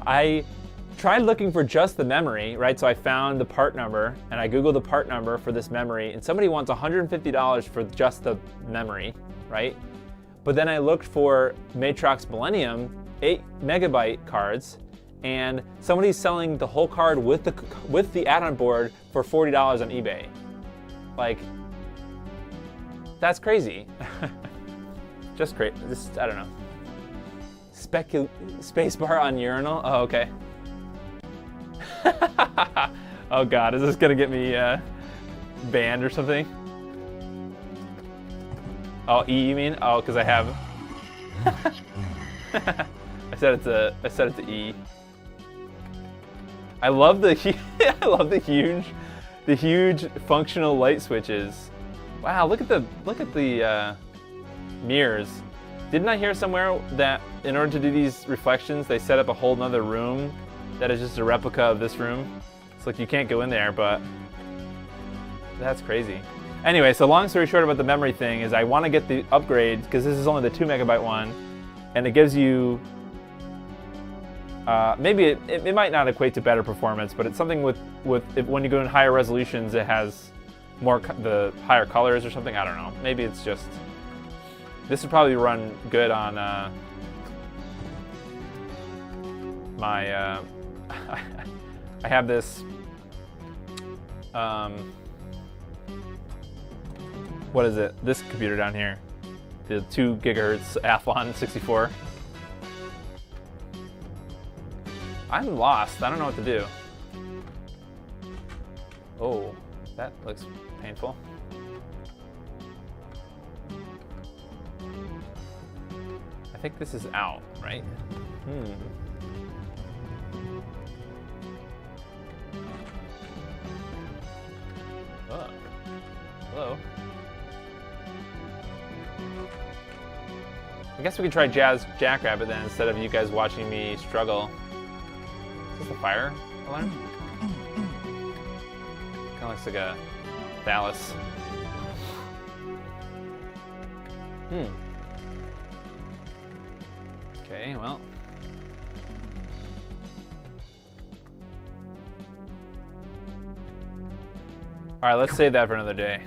A: I tried looking for just the memory, right? So I found the part number and I Googled the part number for this memory, and somebody wants $150 for just the memory, right? But then I looked for Matrox Millennium 8 megabyte cards, and somebody's selling the whole card with the add-on board for $40 on eBay. Like, that's crazy. Just crazy. I don't know. Spacebar on urinal? Oh, okay. Oh God, is this gonna get me banned or something? Oh, E you mean? Oh, because I have. I said it's a E. I love the huge functional light switches. Wow, look at the mirrors. Didn't I hear somewhere that in order to do these reflections, they set up a whole nother room that is just a replica of this room? It's like you can't go in there, but that's crazy. Anyway, so long story short about the memory thing is I want to get the upgrade because this is only the 2 megabyte one, and it gives you maybe it might not equate to better performance, but it's something when you go in higher resolutions, it has the higher colors or something. I don't know. Maybe it's just This would probably run good on my. I have this. What is it? This computer down here, the 2 gigahertz Athlon 64. I'm lost. I don't know what to do. Oh, that looks painful. I think this is out, right? Oh. Hello. I guess we could try Jazz Jackrabbit then instead of you guys watching me struggle. Is this a fire alarm? Kind of looks like a phallus. Okay, well. All right, let's save that for another day.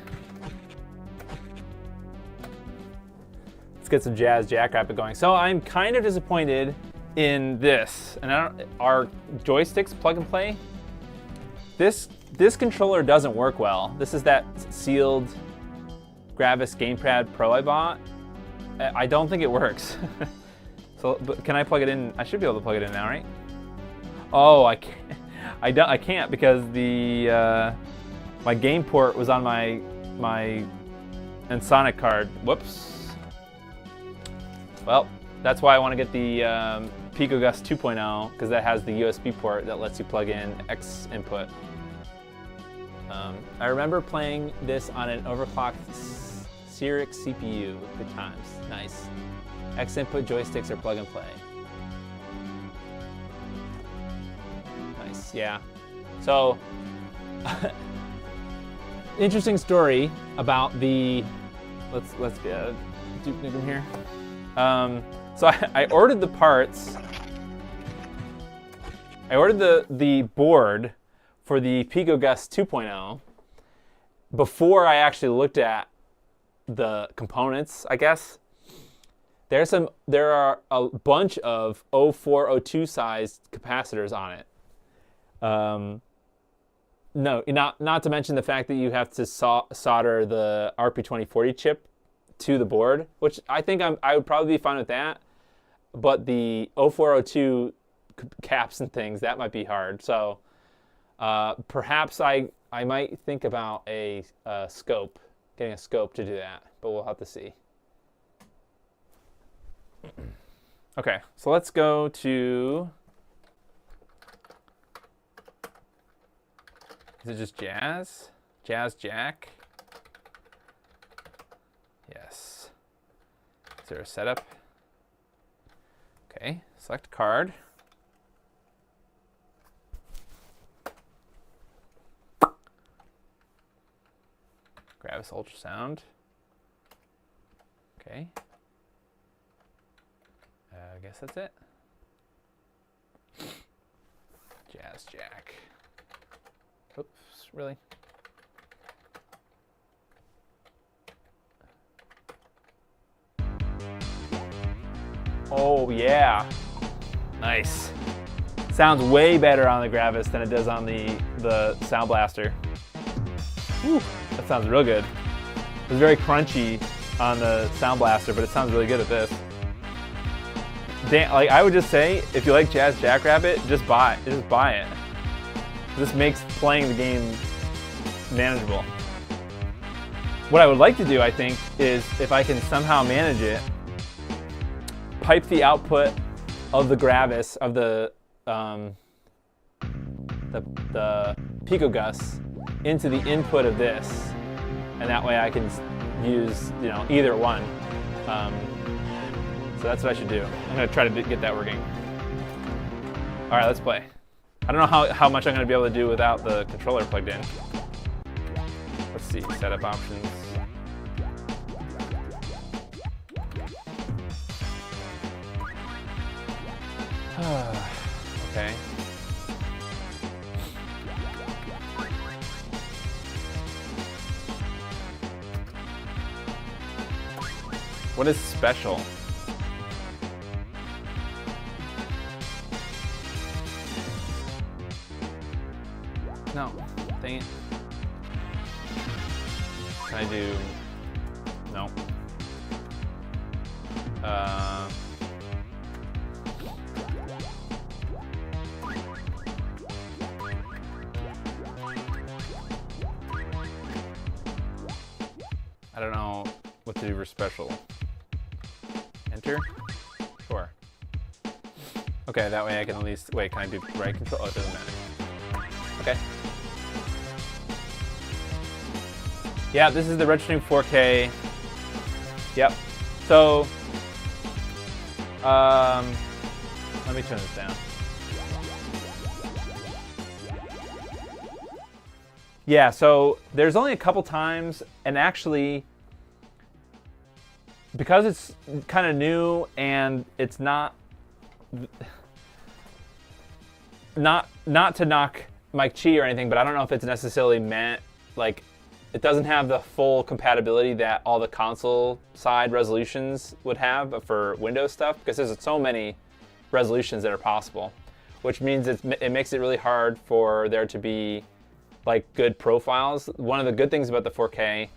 A: Let's get some Jazz Jackrabbit going. So I'm kind of disappointed in this, and our joysticks plug and play. This controller doesn't work well. This is that sealed Gravis Gamepad Pro I bought. I don't think it works. So, but can I plug it in? I should be able to plug it in now, right? Oh, I can't. I can't because the my game port was on my Ensoniq card. Whoops. Well, that's why I want to get the PicoGUS 2.0 because that has the USB port that lets you plug in X input. I remember playing this on an overclocked Cyrix CPU. Good times. Nice. X input joysticks are plug and play. Nice. Yeah. So. Interesting story about the. Let's get Duke Nukem here. So I ordered the parts. I ordered the board for the PicoGUS 2.0 before I actually looked at the components. I guess there are a bunch of 0402 sized capacitors on it. No, not to mention the fact that you have to solder the RP2040 chip to the board, which I think I would probably be fine with that. But the 0402 caps and things, that might be hard. So perhaps I might think about a scope, getting a scope to do that, but we'll have to see. Okay, so let's go to. Is it just Jazz? Jazz Jack? Yes. Is there a setup? Okay, select card. Gravis Ultrasound. Okay. I guess that's it. Jazz Jack. Oops, really? Oh, yeah. Nice. Sounds way better on the Gravis than it does on the Sound Blaster. Whew, that sounds real good. It was very crunchy on the Sound Blaster, but it sounds really good at this. Like I would just say, if you like Jazz Jackrabbit, just buy it. This makes playing the game manageable. What I would like to do, I think, is if I can somehow manage it, pipe the output of the Gravis of the PicoGUS into the input of this, and that way I can use either one. So that's what I should do. I'm gonna try to get that working. All right, let's play. I don't know how much I'm gonna be able to do without the controller plugged in. Let's see, setup options. Okay. What is special? No, dang it. Can I do? No. I don't know what to do for special. Enter? Sure. Okay, that way I can at least, wait, can I do right control? Oh, it doesn't matter. Okay. Yeah, this is the Registering 4K. Yep. So, let me turn this down. Yeah, so there's only a couple times, and actually, because it's kind of new and it's not to knock Mike Chi or anything, but I don't know if it's necessarily meant, like, it doesn't have the full compatibility that all the console side resolutions would have for Windows stuff, because there's so many resolutions that are possible, which means it makes it really hard for there to be like good profiles. One of the good things about the 4K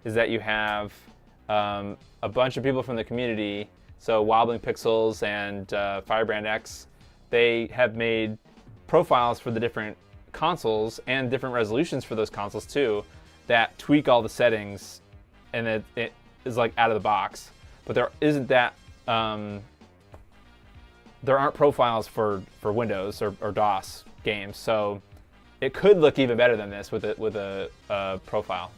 A: is that you have a bunch of people from the community, so Wobbling Pixels and Firebrand X, they have made profiles for the different consoles and different resolutions for those consoles too, that tweak all the settings, and it is like out of the box. But there isn't that, there aren't profiles for Windows or DOS games, so it could look even better than this with a profile.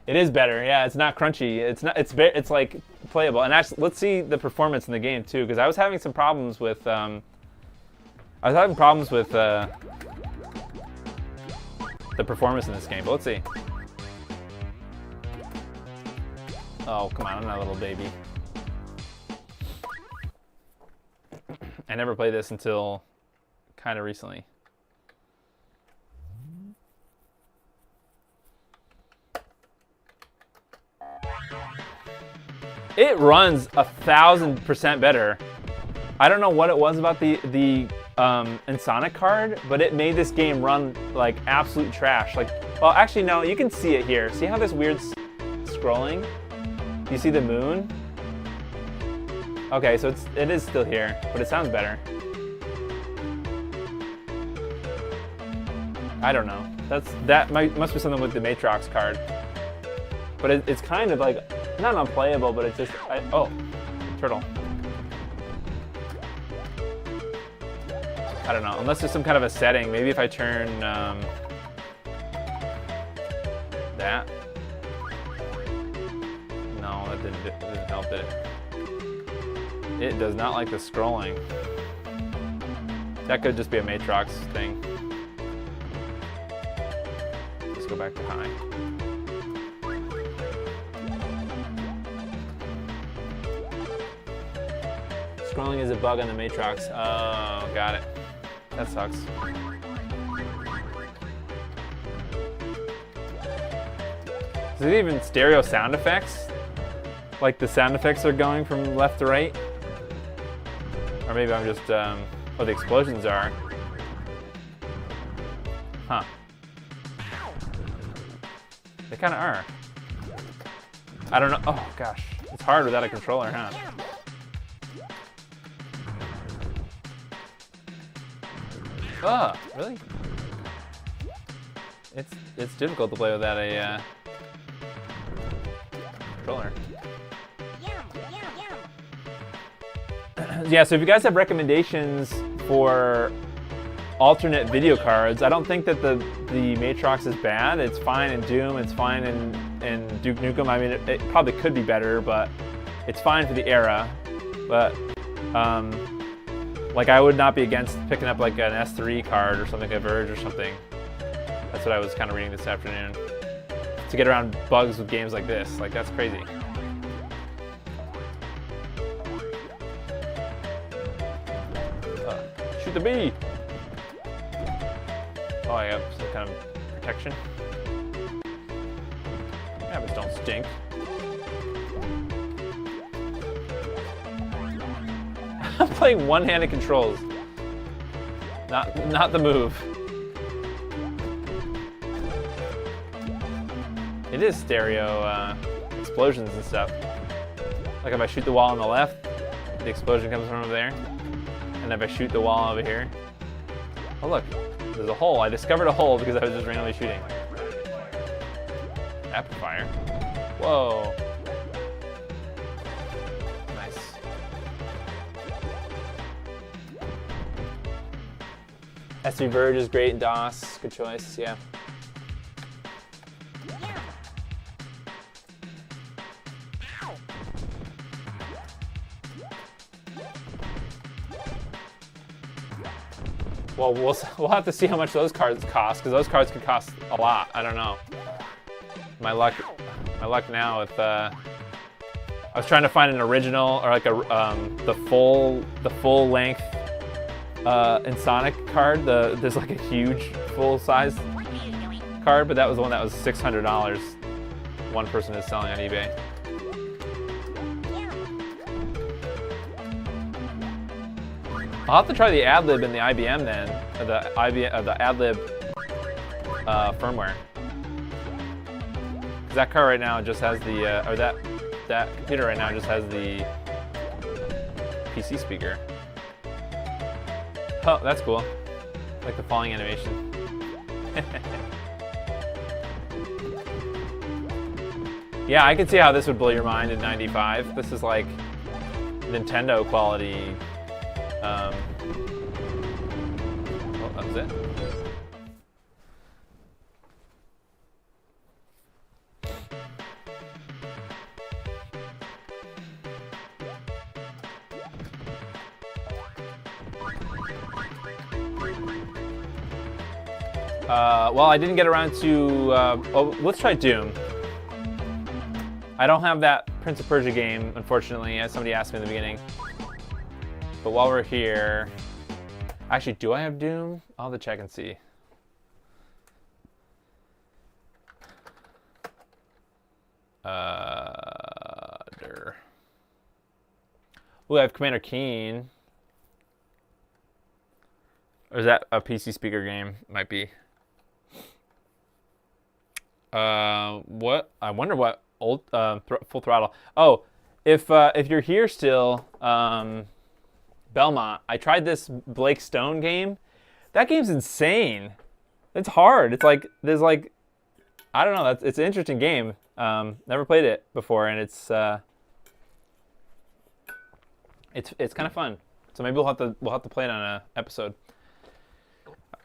A: It is better, yeah. It's not crunchy. It's like playable. And actually, let's see the performance in the game too, because I was having some problems with the performance in this game, but let's see. Oh, come on, I'm not a little baby. I never played this until kind of recently. It runs 1,000% better. I don't know what it was about the Insonic card, but it made this game run like absolute trash. Like, well, actually no, you can see it here. See how this weird scrolling? You see the moon? Okay, so it is still here, but it sounds better. I don't know. That must be something with the Matrox card. But it's kind of like not unplayable, but it's just oh, turtle. I don't know, unless there's some kind of a setting. Maybe if I turn that. No, that didn't help it. It does not like the scrolling. That could just be a Matrox thing. Let's go back to high. Scrolling is a bug on the Matrox. Oh, got it. That sucks. Is it even stereo sound effects? Like the sound effects are going from left to right? Or maybe I'm just, oh, the explosions are. Huh. They kind of are. I don't know. Oh, gosh. It's hard without a controller, huh? Oh, really? It's difficult to play without a controller. Yeah, so if you guys have recommendations for alternate video cards, I don't think that the Matrox is bad. It's fine in Doom, it's fine in Duke Nukem. I mean, it probably could be better, but it's fine for the era. But like, I would not be against picking up like an S3 card or something, a Verge or something. That's what I was kind of reading this afternoon. To get around bugs with games like this. Like, that's crazy. Shoot the bee! Oh, I have some kind of protection. Habits don't stink. playing one-handed controls. Not the move. It is stereo explosions and stuff. Like if I shoot the wall on the left, the explosion comes from over there. And if I shoot the wall over here, oh look, there's a hole. I discovered a hole because I was just randomly shooting. Amplifier. Whoa. Nice. S3 Verge is great in DOS. Good choice, yeah. Well, we'll have to see how much those cards cost, because those cards could cost a lot. I don't know. My luck now with I was trying to find an original or like a the full length Insonic card. There's like a huge full size card, but that was the one that was $600. One person is selling on eBay. I'll have to try the AdLib and the IBM then, the AdLib firmware. Because that car right now just has the, or that computer right now just has the PC speaker. Oh, that's cool. Like the falling animation. Yeah, I can see how this would blow your mind in '95. This is like Nintendo quality. Oh, that was it. Well, I didn't get around to. Oh, let's try Doom. I don't have that Prince of Persia game, unfortunately, as somebody asked me in the beginning. But while we're here, actually, do I have Doom? I'll have to check and see. Ooh, I have Commander Keen. Or is that a PC speaker game? Might be. What? I wonder what old Full Throttle. Oh, if you're here still, Belmont. I tried this Blake Stone game. That game's insane. It's hard. It's like there's like, I don't know. It's an interesting game. Never played it before, and it's kind of fun. So maybe we'll have to play it on an episode.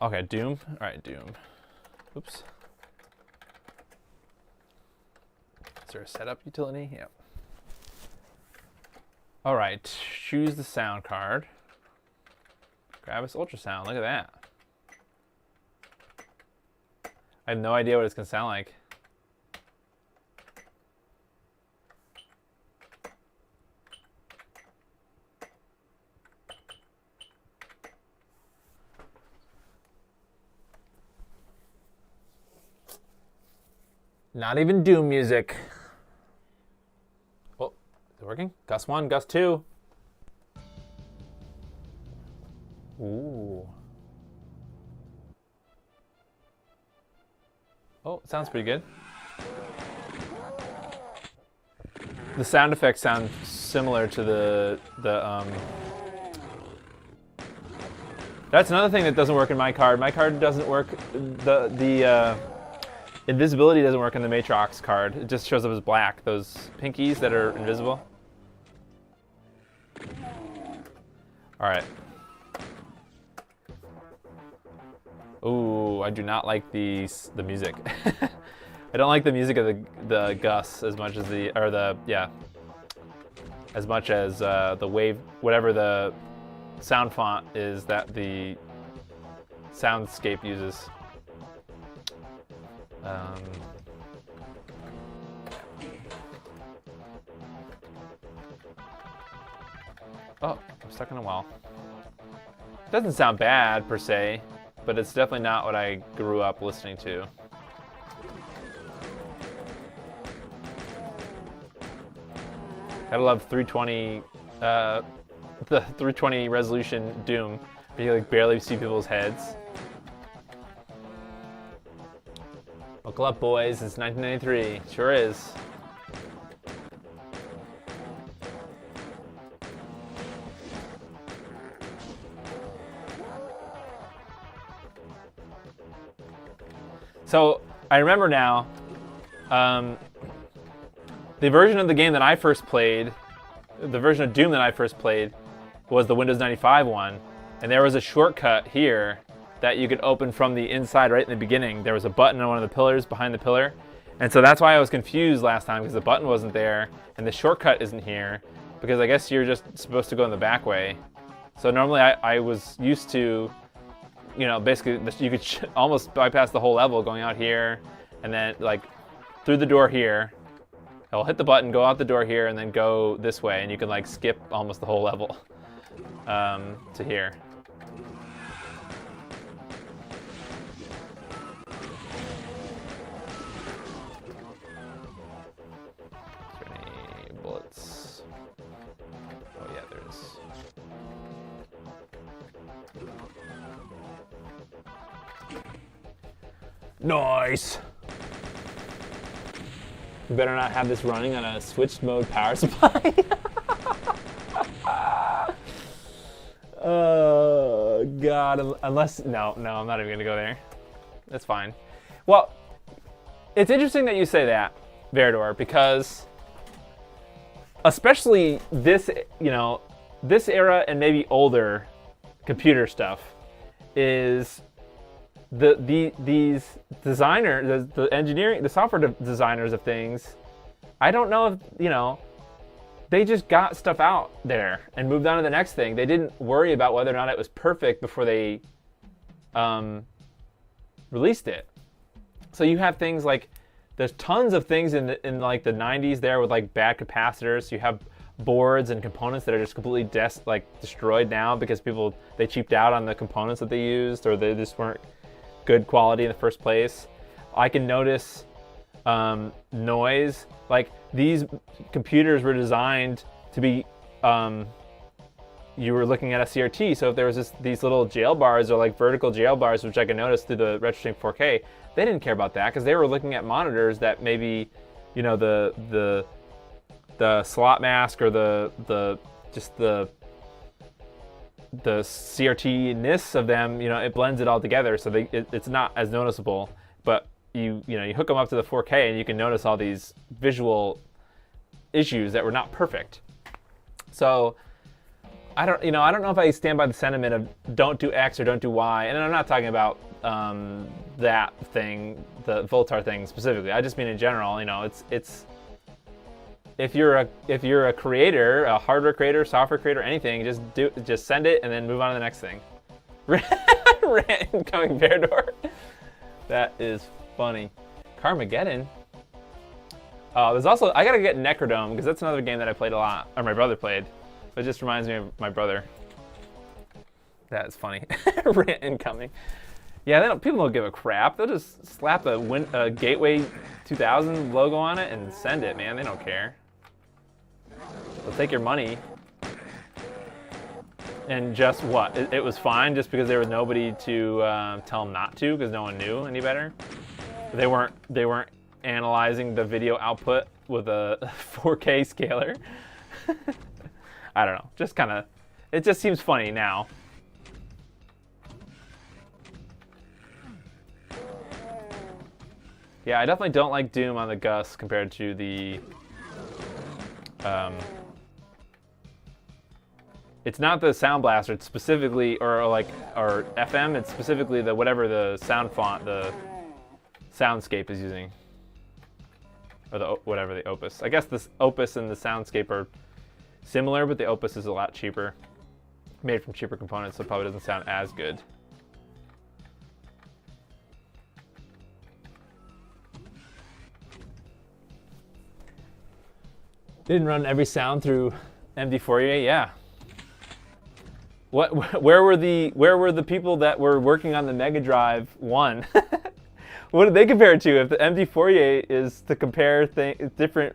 A: Okay, Doom. All right, Doom. Oops. Is there a setup utility? Yep. All right, choose the sound card. Gravis Ultrasound, look at that. I have no idea what it's gonna sound like. Not even Doom music. Oh, is it working? Gus 1, Gus 2. Ooh. Oh, it sounds pretty good. The sound effects sound similar to the That's another thing that doesn't work in my card. My card doesn't work. The invisibility doesn't work in the Matrox card. It just shows up as black. Those pinkies that are invisible. All right. Ooh, I do not like the music. I don't like the music of the Gus as much as as much as the wave, whatever the sound font is that the Soundscape uses. Oh, I'm stuck in a wall. Doesn't sound bad per se, but it's definitely not what I grew up listening to. Gotta love 320 the 320 resolution Doom, where you like barely see people's heads. Buckle up, boys. It's 1993. Sure is. So I remember now, the version of the game that I first played, the version of Doom that I first played, was the Windows 95 one, and there was a shortcut here that you could open from the inside right in the beginning. There was a button on one of the pillars behind the pillar, and so that's why I was confused last time, because the button wasn't there and the shortcut isn't here, because I guess you're just supposed to go in the back way. So normally I was used to, you know, basically you could almost bypass the whole level going out here and then like through the door here. I'll hit the button, go out the door here, and then go this way, and you can like skip almost the whole level to here. Is there any bullets? Oh yeah, there is. Nice! You better not have this running on a switched mode power supply. Oh, God. Unless, no, I'm not even going to go there. That's fine. Well, it's interesting that you say that, Veridor, because especially this, you know, this era and maybe older computer stuff is these designers, the engineering, the software designers of things, I don't know if, you know, they just got stuff out there and moved on to the next thing. They didn't worry about whether or not it was perfect before they released it. So you have things like, there's tons of things in like the 90s there with like bad capacitors. You have boards and components that are just completely destroyed now because they cheaped out on the components that they used, or they just weren't good quality in the first place. I can notice noise. Like, these computers were designed to be, you were looking at a CRT, so if there was these little jail bars or like vertical jail bars, which I can notice through the RetroStream 4K, they didn't care about that because they were looking at monitors that maybe, you know, the slot mask or the CRT-ness of them, you know, it blends it all together, so it's not as noticeable. But you hook them up to the 4K and you can notice all these visual issues that were not perfect. So I don't know if I stand by the sentiment of don't do X or don't do Y, and I'm not talking about that thing, the Voltar thing specifically. I just mean in general. You know, it's if you're a creator, a hardware creator, software creator, anything, just send it and then move on to the next thing. Rant incoming Veridor. That is funny. Carmageddon. There's also, I gotta get Necrodome because that's another game that I played a lot, or my brother played. It just reminds me of my brother. That's funny. Rant incoming. Yeah, people don't give a crap. They'll just slap a Gateway 2000 logo on it and send it, man. They don't care. They'll take your money. And just what? It was fine just because there was nobody to tell them not to, because no one knew any better. They weren't analyzing the video output with a 4K scaler. I don't know. Just kind of, it just seems funny now. Yeah, I definitely don't like Doom on the GUS compared to the it's not the Sound Blaster, it's specifically, or FM, it's specifically the whatever the sound font, the Soundscape is using. Or whatever the Opus. I guess this Opus and the Soundscape are similar, but the Opus is a lot cheaper. Made from cheaper components, so it probably doesn't sound as good. Didn't run every sound through MD4A, yeah. Where were the people that were working on the Mega Drive 1? What did they compare it to? If the MD4A is to compare different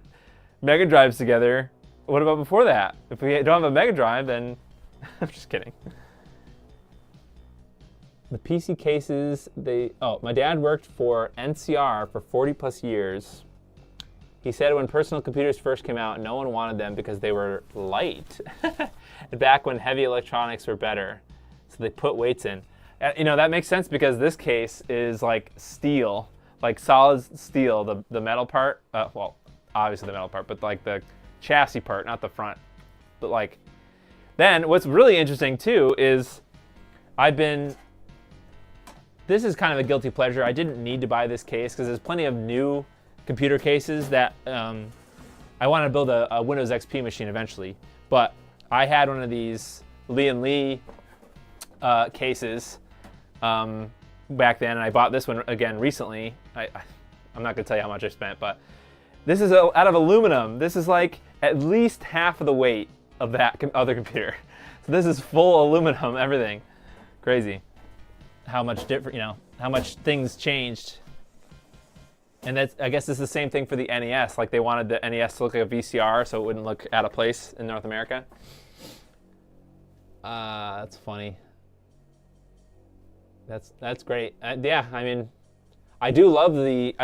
A: Mega Drives together, what about before that? If we don't have a Mega Drive, then I'm just kidding. The PC cases, my dad worked for NCR for 40 plus years. He said when personal computers first came out, no one wanted them because they were light. Back when heavy electronics were better. So they put weights in. You know, that makes sense because this case is like steel, like solid steel, the metal part. Well, obviously the metal part, but like the chassis part, not the front. But like, then what's really interesting too is this is kind of a guilty pleasure. I didn't need to buy this case because there's plenty of new computer cases that I want to build a Windows XP machine eventually. But I had one of these Lee & Lee cases back then, and I bought this one again recently. I'm not going to tell you how much I spent, but this is out of aluminum. This is like at least half of the weight of that other computer. So this is full aluminum, everything. Crazy. How much different, you know, how much things changed. And that's, I guess it's the same thing for the NES. Like they wanted the NES to look like a VCR so it wouldn't look out of place in North America. That's funny. That's great. Yeah, I mean, I love the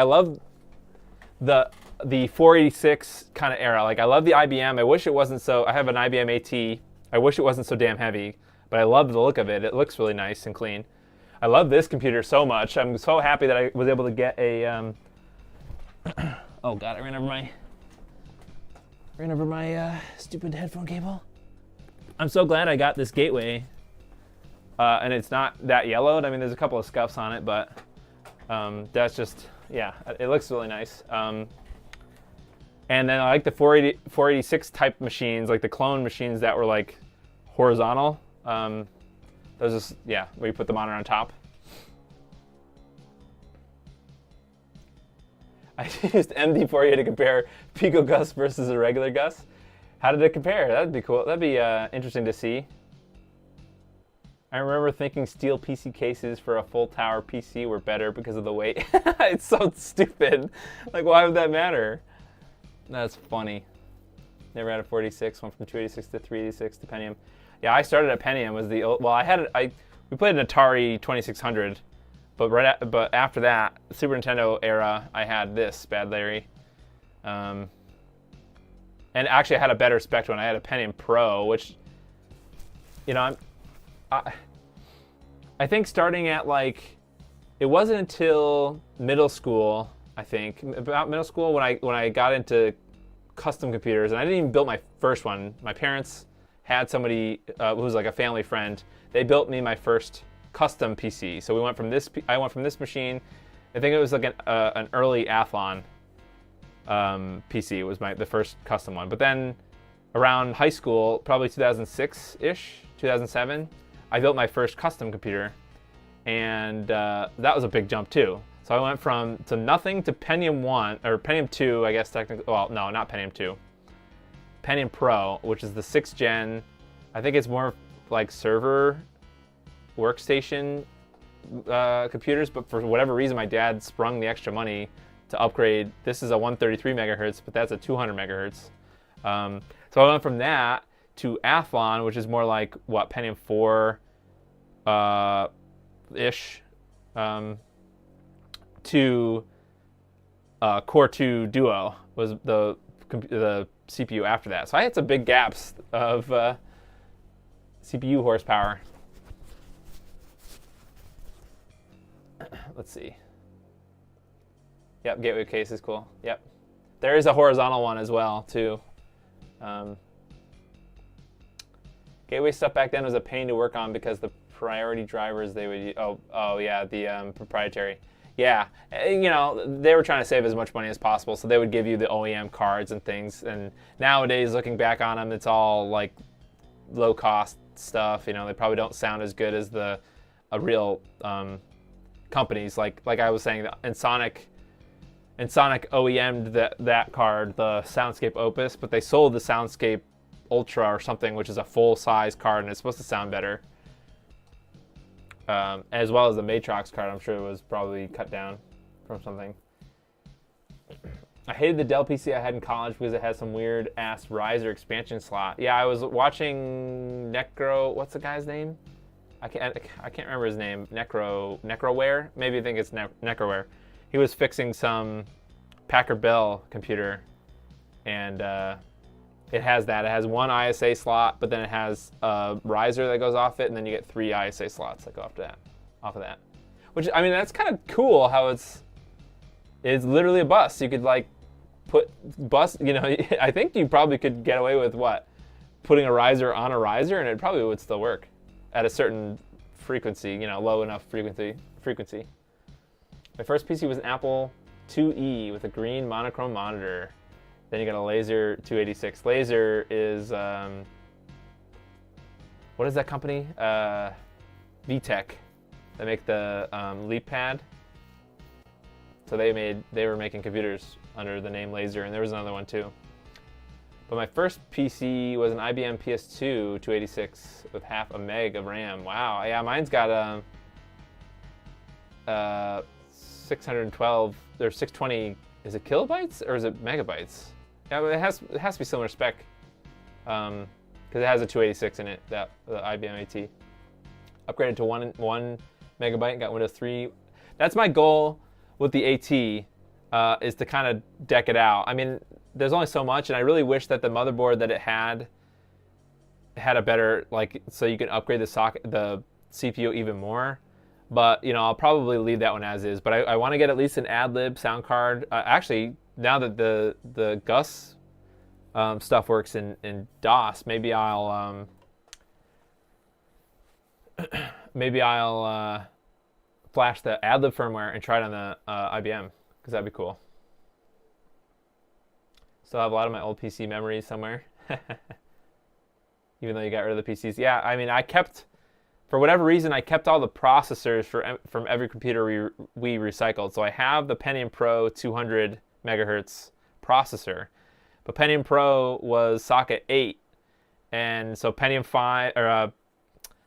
A: 486 kind of era. Like I love the IBM. I wish it wasn't so. I have an IBM AT. I wish it wasn't so damn heavy, but I love the look of it. It looks really nice and clean. I love this computer so much. I'm so happy that I was able to get a. Oh God! I ran over my stupid headphone cable. I'm so glad I got this gateway, and it's not that yellowed. I mean, there's a couple of scuffs on it, but that's just, yeah, it looks really nice. And then I like the 486 type machines, like the clone machines that were like horizontal. Those just, yeah, where you put the monitor on top. I used MD4A to compare PicoGUS versus a regular GUS. How did it compare? That'd be cool. That'd be interesting to see. I remember thinking steel PC cases for a full tower PC were better because of the weight. It's so stupid. Like, why would that matter? That's funny. Never had a 486, went from 286 to 386 to Pentium. Yeah, I started at Pentium. Was the old, well, we played an Atari 2600, but after that, Super Nintendo era, I had this Bad Larry. And actually, I had a better spec one. I had a Pentium Pro, which, you know, I think starting at like, it wasn't until middle school, I think, about middle school when I got into custom computers, and I didn't even build my first one. My parents had somebody who was like a family friend. They built me my first custom PC. So I went from this machine. I think it was like an early Athlon PC was the first custom one. But then around high school, probably 2006-ish, 2007, I built my first custom computer, and that was a big jump too. So I went from nothing to Pentium 1, or Pentium 2, I guess technically, well, no, not Pentium 2. Pentium Pro, which is the 6th gen. I think it's more like server workstation computers, but for whatever reason, my dad sprung the extra money to upgrade. This is a 133 megahertz, but that's a 200 megahertz. So I went from that to Athlon, which is more like, what, Pentium 4 ish, to Core 2 Duo was the CPU after that. So I had some big gaps of CPU horsepower. Let's see. Yep, gateway case is cool. Yep. There is a horizontal one as well, too. Gateway stuff back then was a pain to work on because the priority drivers they would use, oh yeah, the proprietary. Yeah, you know, they were trying to save as much money as possible, so they would give you the OEM cards and things. And nowadays, looking back on them, it's all like low-cost stuff. You know, they probably don't sound as good as the real companies. Like I was saying, Ensoniq OEM'd that card, the Soundscape Opus, but they sold the Soundscape Ultra or something, which is a full-size card, and it's supposed to sound better. As well as the Matrox card, I'm sure it was probably cut down from something. I hated the Dell PC I had in college because it had some weird ass riser expansion slot. Yeah, I was watching what's the guy's name? I can't remember his name. Necroware? Maybe I think it's Necroware. He was fixing some Packard Bell computer, and it has that. It has one ISA slot, but then it has a riser that goes off it, and then you get 3 ISA slots that go off of that. Which, I mean, that's kind of cool how it's literally a bus. You could like put bus, you know, I think you probably could get away with putting a riser on a riser, and it probably would still work at a certain frequency, you know, low enough frequency. My first PC was an Apple IIe with a green monochrome monitor. Then you got a Laser 286. Laser is, what is that company? VTech. They make the Leap Pad. So they were making computers under the name Laser, and there was another one too. But my first PC was an IBM PS2 286 with half a meg of RAM. Wow, yeah, mine's got 612 or 620. Is it kilobytes or is it megabytes? Yeah, but it has to be similar spec, because it has a 286 in it. The IBM AT. Upgraded to one megabyte. Got Windows 3. That's my goal with the AT, is to kind of deck it out. I mean, there's only so much, and I really wish that the motherboard that it had a better, like, so you can upgrade the CPU even more. But, you know, I'll probably leave that one as is. But I want to get at least an AdLib sound card. Actually, now that the GUS stuff works in DOS, maybe I'll flash the AdLib firmware and try it on the IBM, because that'd be cool. Still have a lot of my old PC memories somewhere. Even though you got rid of the PCs. Yeah, I mean, for whatever reason, I kept all the processors from every computer we recycled. So I have the Pentium Pro 200 megahertz processor. But Pentium Pro was socket 8. And so Pentium 5, or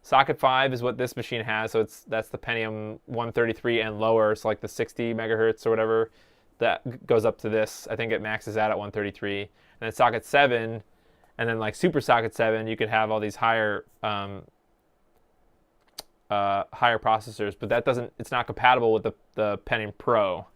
A: socket 5 is what this machine has. So that's the Pentium 133 and lower. So like the 60 megahertz or whatever. That goes up to this. I think it maxes out at 133. And then socket 7, and then like super socket 7, you could have all these higher processors, but it's not compatible with the Pentium Pro.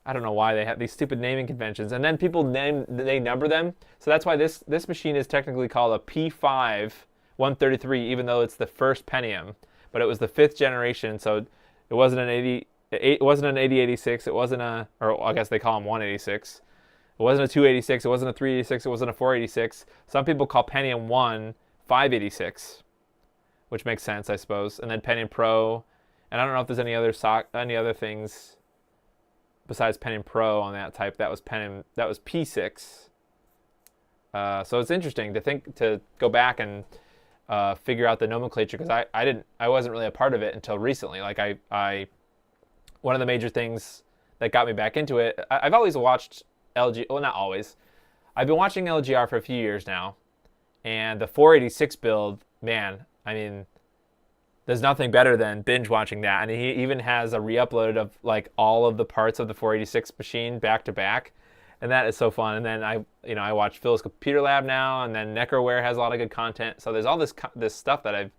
A: I don't know why they have these stupid naming conventions. And then people number them. So that's why this machine is technically called a P5 133, even though it's the first Pentium. But it was the 5th generation, so it wasn't an 8086, it wasn't or I guess they call them 186. It wasn't a 286, it wasn't a 386, it wasn't a 486. Some people call Pentium 1 586, which makes sense, I suppose. And then Pentium Pro, and I don't know if there's any other things besides Pentium Pro on that type. That was P6. So it's interesting to go back and figure out the nomenclature, because I wasn't really a part of it until recently. Like one of the major things that got me back into it, I've always watched LG, well, not always. I've been watching LGR for a few years now, and the 486 build, man, I mean, there's nothing better than binge watching that. And he even has a re-upload of like all of the parts of the 486 machine back to back, and that is so fun. And then I watch Phil's Computer Lab now, and then Necroware has a lot of good content. So there's all this stuff that I've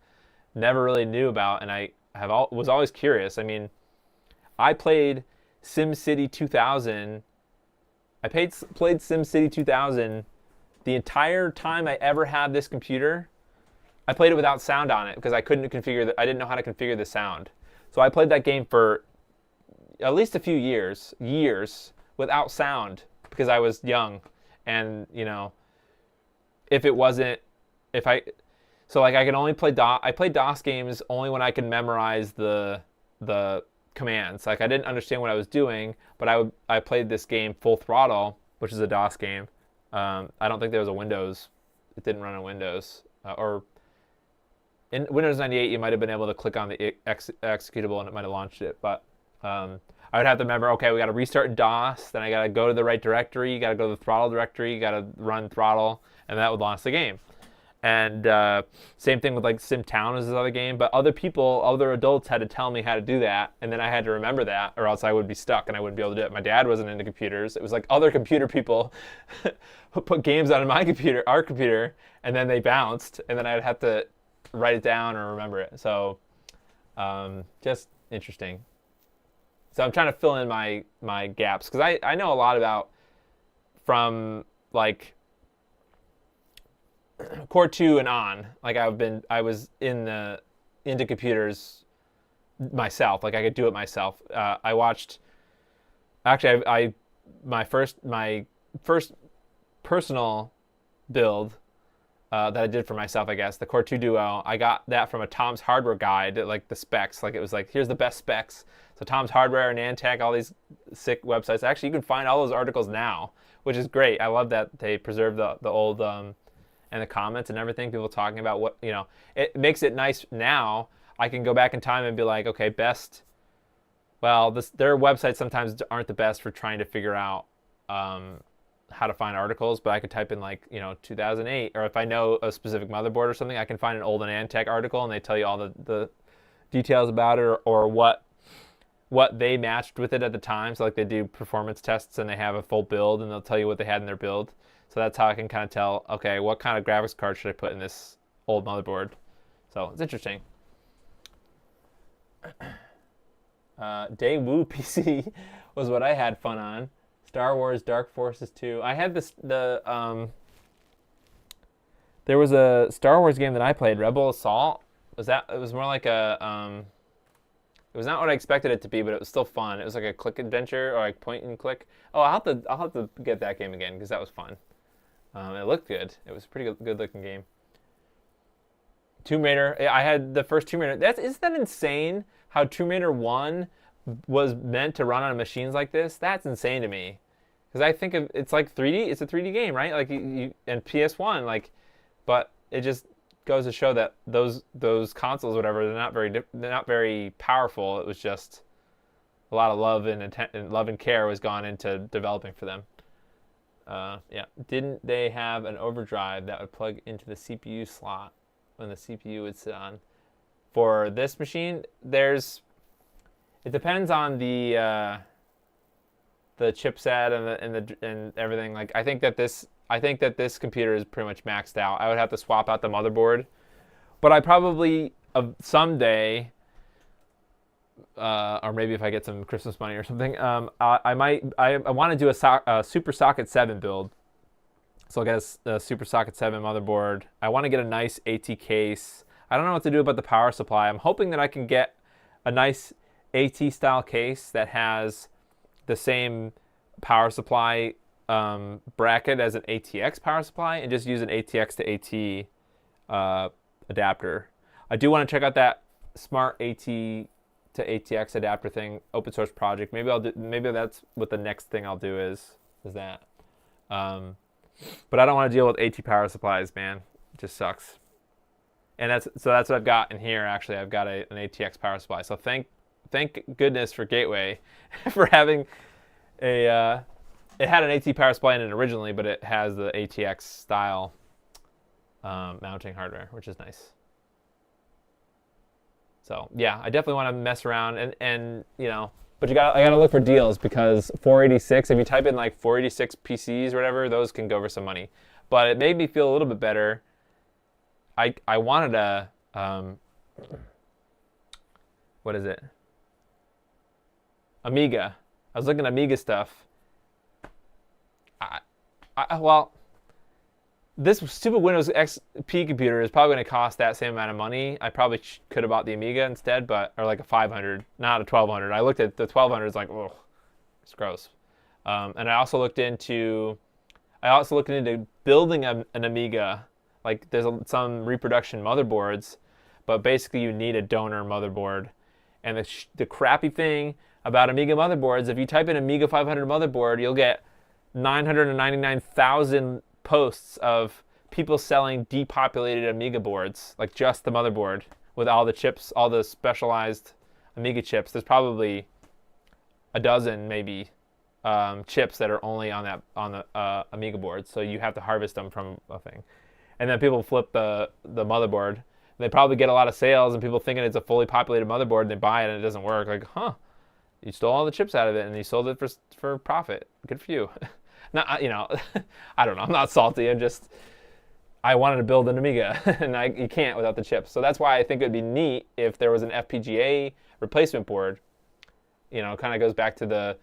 A: never really knew about, and I was always curious. I mean, I played SimCity 2000. I played SimCity 2000 the entire time I ever had this computer. I played it without sound on it because I didn't know how to configure the sound. So I played that game for at least a few years without sound because I was young, and I can only play DOS. I played DOS games only when I could memorize the commands. Like, I didn't understand what I was doing, but I played this game Full Throttle, which is a DOS game. I don't think there was a Windows. It didn't run on Windows. Or in Windows 98, you might have been able to click on the executable and it might have launched it. But I would have to remember, okay, we got to restart in DOS. Then I got to go to the right directory. You got to go to the throttle directory. You got to run throttle, and that would launch the game. And same thing with like SimTown is this other game. But other adults had to tell me how to do that. And then I had to remember that or else I would be stuck and I wouldn't be able to do it. My dad wasn't into computers. It was like other computer people who put games on my computer, our computer, and then they bounced. And then I'd have to write it down or remember it. So just interesting. So I'm trying to fill in my gaps because I know a lot about from like Core 2 and on. Like I was into computers myself. Like I could do it myself. I watched. Actually, my first personal build that I did for myself, I guess, the Core 2 Duo. I got that from a Tom's Hardware guide, like the specs. Like it was like, here's the best specs. So Tom's Hardware and Antec, all these sick websites. Actually, you can find all those articles now, which is great. I love that they preserve the old and the comments and everything. People talking about what, it makes it nice now. I can go back in time and be like, okay, best. Well, their websites sometimes aren't the best for trying to figure out how to find articles, but I could type in like 2008, or if I know a specific motherboard or something, I can find an old Antec article and they tell you all the details about it or what they matched with it at the time. So like they do performance tests and they have a full build and they'll tell you what they had in their build. So that's how I can kind of tell, okay, what kind of graphics card should I put in this old motherboard? So it's interesting. Daewoo PC was what I had fun on. Star Wars Dark Forces 2. I had there was a Star Wars game that I played, Rebel Assault. It was more like a it was not what I expected it to be, but it was still fun. It was like a click adventure or like point and click. Oh, I'll have to get that game again because that was fun. It looked good. It was a pretty good looking game. Tomb Raider. I had the first Tomb Raider. Isn't that insane? How Tomb Raider 1 was meant to run on machines like this? That's insane to me. Because I think it's like 3D. It's a 3D game, right? Like and PS1, like, but it just goes to show that those consoles, whatever, they're not very powerful. It was just a lot of love and care was gone into developing for them. Yeah. Didn't they have an overdrive that would plug into the CPU slot when the CPU would sit on? For this machine, it depends on the chipset and everything. Like I think that this computer is pretty much maxed out. I would have to swap out the motherboard, but I probably someday, or maybe if I get some Christmas money or something, I want to do a Super Socket 7 build. So I'll get a Super Socket 7 motherboard. I want to get a nice AT case. I don't know what to do about the power supply. I'm hoping that I can get a nice AT style case that has the same power supply bracket as an ATX power supply and just use an ATX to AT adapter. I do want to check out that smart AT to ATX adapter thing, open source project. Maybe that's what the next thing I'll do is that. But I don't want to deal with AT power supplies, man. It just sucks. And that's what I've got in here. Actually, I've got an ATX power supply. So thank goodness for Gateway for having it had an AT power supply in it originally, but it has the ATX style mounting hardware, which is nice. So yeah, I definitely want to mess around and but I gotta look for deals because 486. If you type in like 486 PCs or whatever, those can go for some money. But it made me feel a little bit better. I wanted a what is it? Amiga. I was looking at Amiga stuff. Well, this stupid Windows XP computer is probably going to cost that same amount of money. I probably could have bought the Amiga instead, or like a 500, not a 1200. I looked at the 1200. It's like, ugh, it's gross. And I also looked into building an Amiga. Like there's some reproduction motherboards, but basically you need a donor motherboard. And the crappy thing about Amiga motherboards, if you type in Amiga 500 motherboard, you'll get 999,000 posts of people selling depopulated Amiga boards, like just the motherboard with all the chips, all the specialized Amiga chips. There's probably a dozen maybe chips that are only on the Amiga board, so you have to harvest them from a thing. and then people flip the motherboard. They probably get a lot of sales, and people thinking it's a fully populated motherboard, and they buy it and it doesn't work. Like, huh? You stole all the chips out of it, and you sold it for profit. Good for you. Not, you know, I don't know. I'm not salty. I wanted to build an Amiga, and you can't without the chips. So that's why I think it would be neat if there was an FPGA replacement board. You know, it kind of goes back to the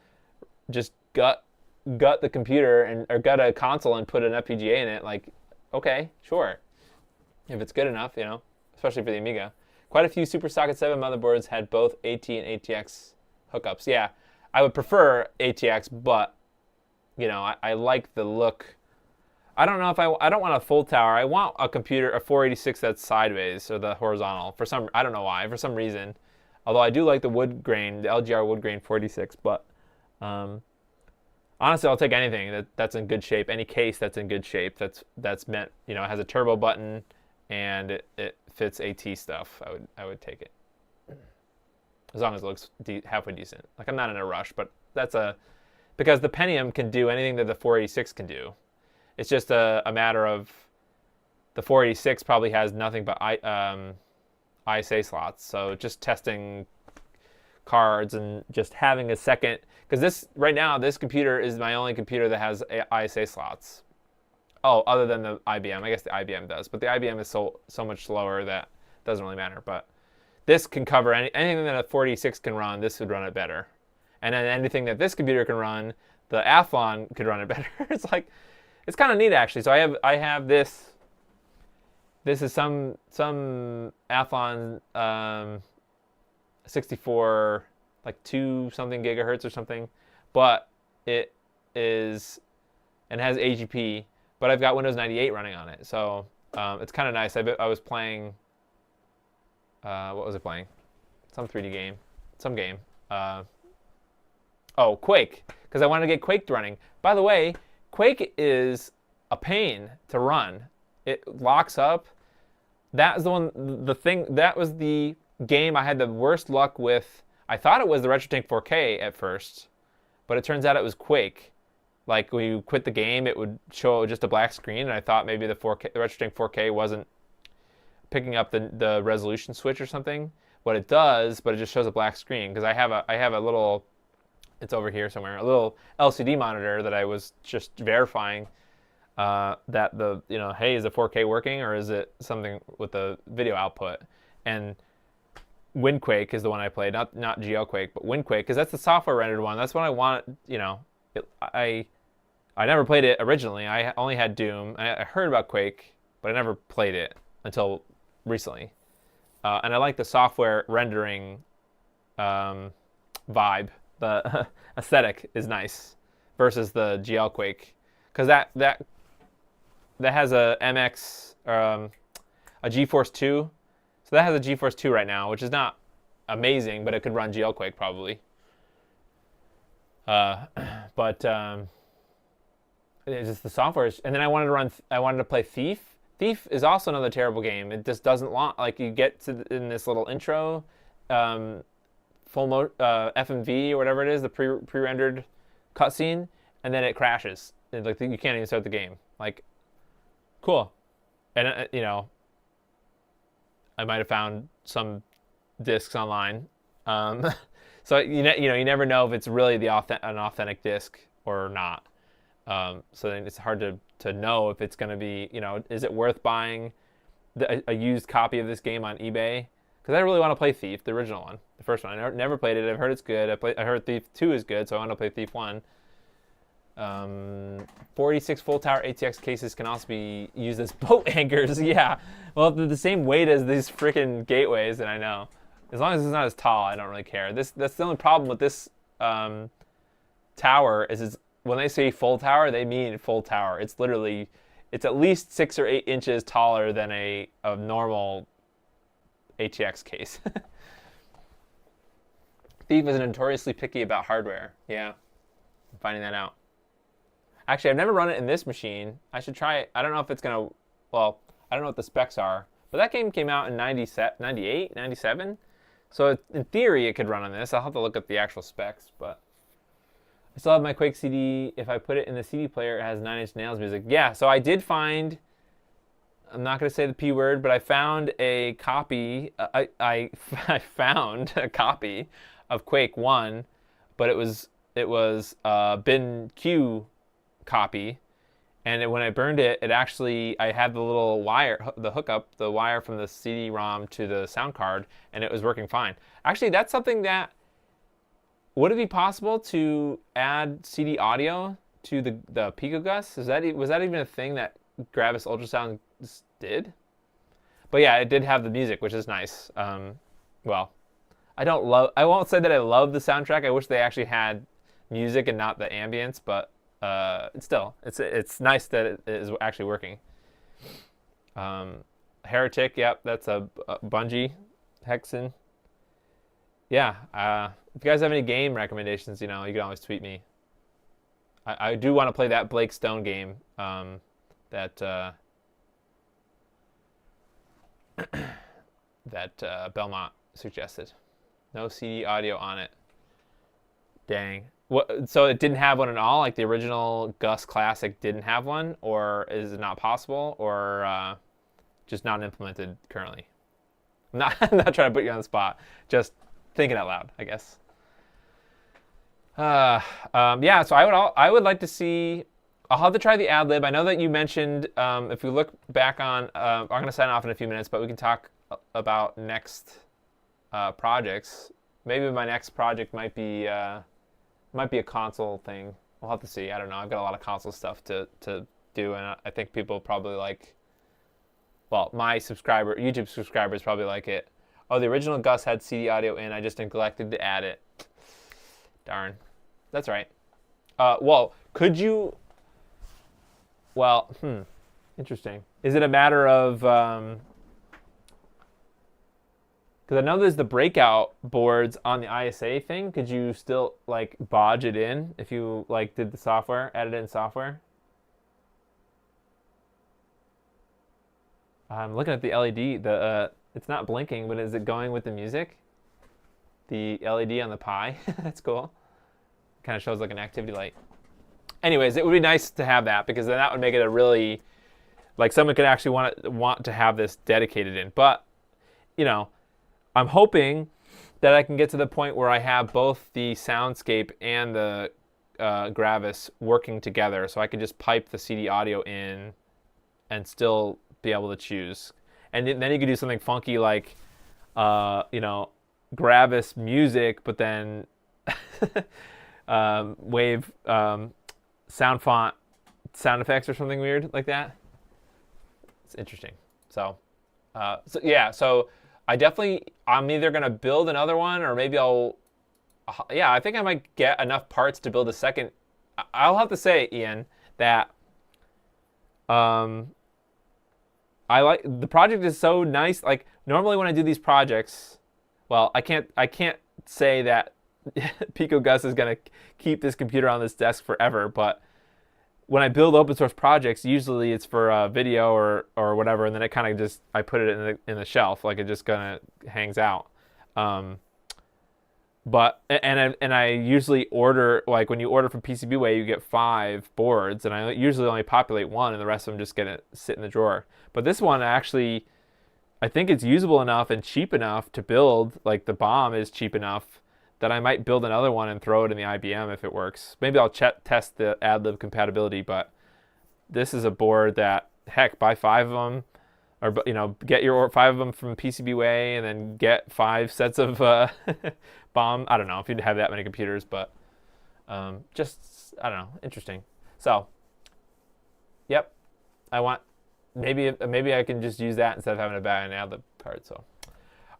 A: just gut the computer or gut a console and put an FPGA in it. Like, okay, sure, if it's good enough, you know, especially for the Amiga. Quite a few SuperSocket 7 motherboards had both AT and ATX hookups. Yeah, I would prefer ATX, but you know, I like the look. I don't know if I don't want a full tower. I want a 486 that's sideways or the horizontal. I don't know why. For some reason, although I do like the wood grain, the LGR wood grain 486. But honestly, I'll take anything that's in good shape. Any case that's in good shape. That's meant, you know, it has a turbo button and it fits AT stuff. I would take it as long as it looks halfway decent. Like, I'm not in a rush, but because the Pentium can do anything that the 486 can do. It's just a matter of the 486 probably has nothing but ISA slots. So just testing cards and just having a second, because right now this computer is my only computer that has ISA slots. Oh, other than the IBM. I guess the IBM does, but the IBM is so much slower that it doesn't really matter. But this can cover anything that a 486 can run. This would run it better. And then anything that this computer can run, the Athlon could run it better. It's kind of neat, actually. So I have this. This is some Athlon 64, like 2-something gigahertz or something, but it has AGP. But I've got Windows 98 running on it, so it's kind of nice. I was playing. What was I playing? Some 3D game, some game. Oh, Quake, because I wanted to get Quake running. By the way, Quake is a pain to run. It locks up. That was that was the game I had the worst luck with. I thought it was the RetroTink 4K at first, but it turns out it was Quake. Like, when you quit the game, it would show just a black screen, and I thought maybe the RetroTink 4K wasn't picking up the resolution switch or something. What it does, but it just shows a black screen, because I have a little. It's over here somewhere, a little LCD monitor that I was just verifying that hey, is the 4K working or is it something with the video output? And Windquake is the one I played, not GLQuake, but Windquake, because that's the software rendered one. That's what I want. You know, I never played it originally. I only had Doom. I heard about Quake, but I never played it until recently. And I like the software rendering vibe. The aesthetic is nice versus the GL Quake, because that has a MX a GeForce 2, so that has a GeForce 2 right now, which is not amazing, but it could run GL Quake probably. But it's just the software. And then I wanted to play Thief. Thief is also another terrible game. It just doesn't like you get in this little intro. Full FMV or whatever it is, the pre-rendered cutscene, and then it crashes. Like, you can't even start the game. Like, cool. And you know, I might have found some discs online. So you never know if it's really an authentic disc or not. So then it's hard to know if it's going to be, you know, is it worth buying a used copy of this game on eBay? Because I really want to play Thief, the original one, the first one. I never played it. I've heard it's good. I heard Thief 2 is good, so I want to play Thief 1. 46 full tower ATX cases can also be used as boat anchors. Yeah, well, they're the same weight as these freaking gateways, and I know. As long as it's not as tall, I don't really care. That's the only problem with this tower is when they say full tower, they mean full tower. It's at least 6 or 8 inches taller than a normal ATX case. Thief is notoriously picky about hardware. Yeah, I'm finding that out. Actually, I've never run it in this machine. I should try it. I don't know if it's going to... Well, I don't know what the specs are. But that game came out in 98, 97. So in theory, it could run on this. I'll have to look up the actual specs. But I still have my Quake CD. If I put it in the CD player, it has 9 Inch Nails music. Yeah, so I did find... I'm not going to say the P word, but I found a copy. I found a copy of Quake 1, but it was bin Q copy, and when I burned it, it actually, I had the little wire, the hookup, the wire from the CD-ROM to the sound card, and it was working fine. Actually, that's something that, would it be possible to add CD audio to the PicoGUS? Was that even a thing that Gravis Ultrasound did? But yeah, it did have the music, which is nice. Well, I won't say that I love the soundtrack. I wish they actually had music and not the ambience, but it's nice that it is actually working. Heretic, yep, that's a Bungie Hexen. Yeah, if you guys have any game recommendations, you can always tweet me. I do want to play that Blake Stone game that Belmont suggested. No CD audio on it. Dang. What? So it didn't have one at all? Like the original GUS Classic didn't have one? Or is it not possible? Or just not implemented currently? I'm not trying to put you on the spot. Just thinking out loud, I guess. Yeah, so I would like to see. I'll have to try the AdLib. I know that you mentioned, if we look back on, I'm going to sign off in a few minutes, but we can talk about next projects. Maybe my next project might be a console thing. We'll have to see. I don't know. I've got a lot of console stuff to do, and I think people probably like. Well, my YouTube subscribers probably like it. Oh, the original GUS had CD audio in. I just neglected to add it. Darn. That's right. Well, could you... Well, interesting. Is it a matter of... Because I know there's the breakout boards on the ISA thing. Could you still, like, bodge it in if you, like, did the software, added it in software? I'm looking at the LED. It's not blinking, but is it going with the music? The LED on the Pi. That's cool. Kind of shows like an activity light. Anyways, it would be nice to have that, because then that would make it a really, like, someone could actually want to have this dedicated in. But, I'm hoping that I can get to the point where I have both the soundscape and the Gravis working together, so I can just pipe the CD audio in and still be able to choose. And then you could do something funky like, Gravis music, but then wave sound font sound effects or something weird like that. It's interesting. So I'm either gonna build another one, or maybe I think I might get enough parts to build a second. I'll have to say, Ian, that I like the project is so nice. Like, normally when I do these projects, well, I can't say that PicoGUS is gonna keep this computer on this desk forever, but when I build open source projects, usually it's for video or whatever, and then it kind of just, I put it in the shelf, like it just kind of hangs out. But I usually order, like when you order from PCBWay, you get 5 boards, and I usually only populate 1, and the rest of them just gonna sit in the drawer. But this one actually, I think it's usable enough and cheap enough to build. Like the BOM is cheap enough that I might build another one and throw it in the IBM if it works. Maybe I'll test the AdLib compatibility, but this is a board that, heck, buy 5 of them, or get your 5 of them from PCBWay, and then get 5 sets of BOM. I don't know if you'd have that many computers, but just, I don't know, interesting. So, yep, maybe I can just use that instead of having to buy an AdLib card. So,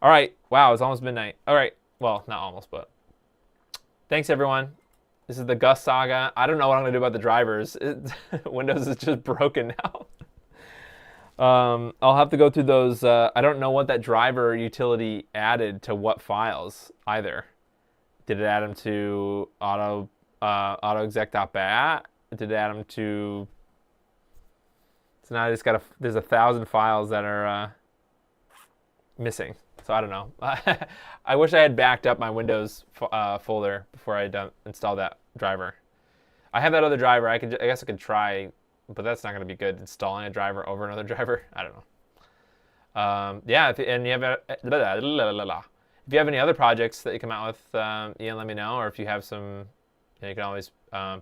A: all right, wow, it's almost midnight. All right, well, not almost, but thanks everyone. This is the GUS saga. I don't know what I'm gonna do about the drivers. Windows is just broken now. I'll have to go through those. I don't know what that driver utility added to what files either. Did it add them to autoexec.bat? Did it add them to... So now I just there's 1,000 files that are missing. So I don't know. I wish I had backed up my Windows folder before I installed that driver. I have that other driver. I guess I could try but that's not going to be good. Installing a driver over another driver, I don't know. Yeah, if you have any other projects that you come out with, let me know. Or if you have some, you can always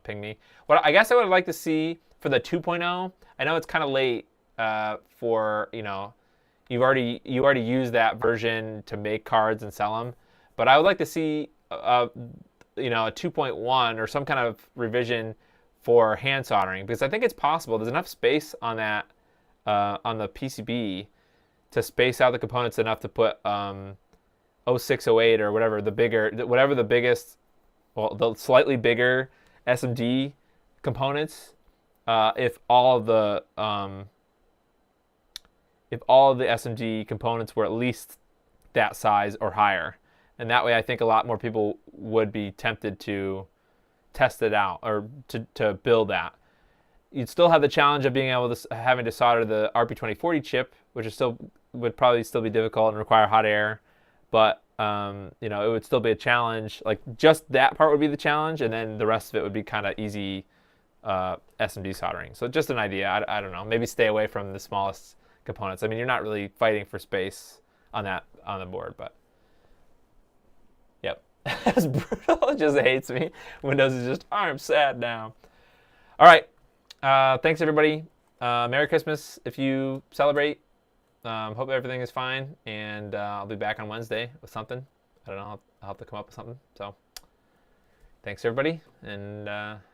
A: ping me. What I guess I would like to see for the 2.0. I know it's kind of late for you already used that version to make cards and sell them, but I would like to see a 2.1 or some kind of revision for hand soldering, because I think it's possible. There's enough space on that on the PCB to space out the components enough to put 0608 or whatever the biggest, well, the slightly bigger SMD components. If all of the SMD components were at least that size or higher, and that way I think a lot more people would be tempted to test it out or to build that. You'd still have the challenge of being able to having to solder the RP2040 chip, which would probably still be difficult and require hot air, but it would still be a challenge. Like just that part would be the challenge, and then the rest of it would be kind of easy SMD soldering. So just an idea. I don't know. Maybe stay away from the smallest components. I mean, you're not really fighting for space on the board, but yep. That's brutal. It just hates me. Windows is just, I'm sad now. All right. Thanks, everybody. Merry Christmas if you celebrate. Hope everything is fine, and I'll be back on Wednesday with something. I don't know. I'll have to come up with something. So thanks, everybody, and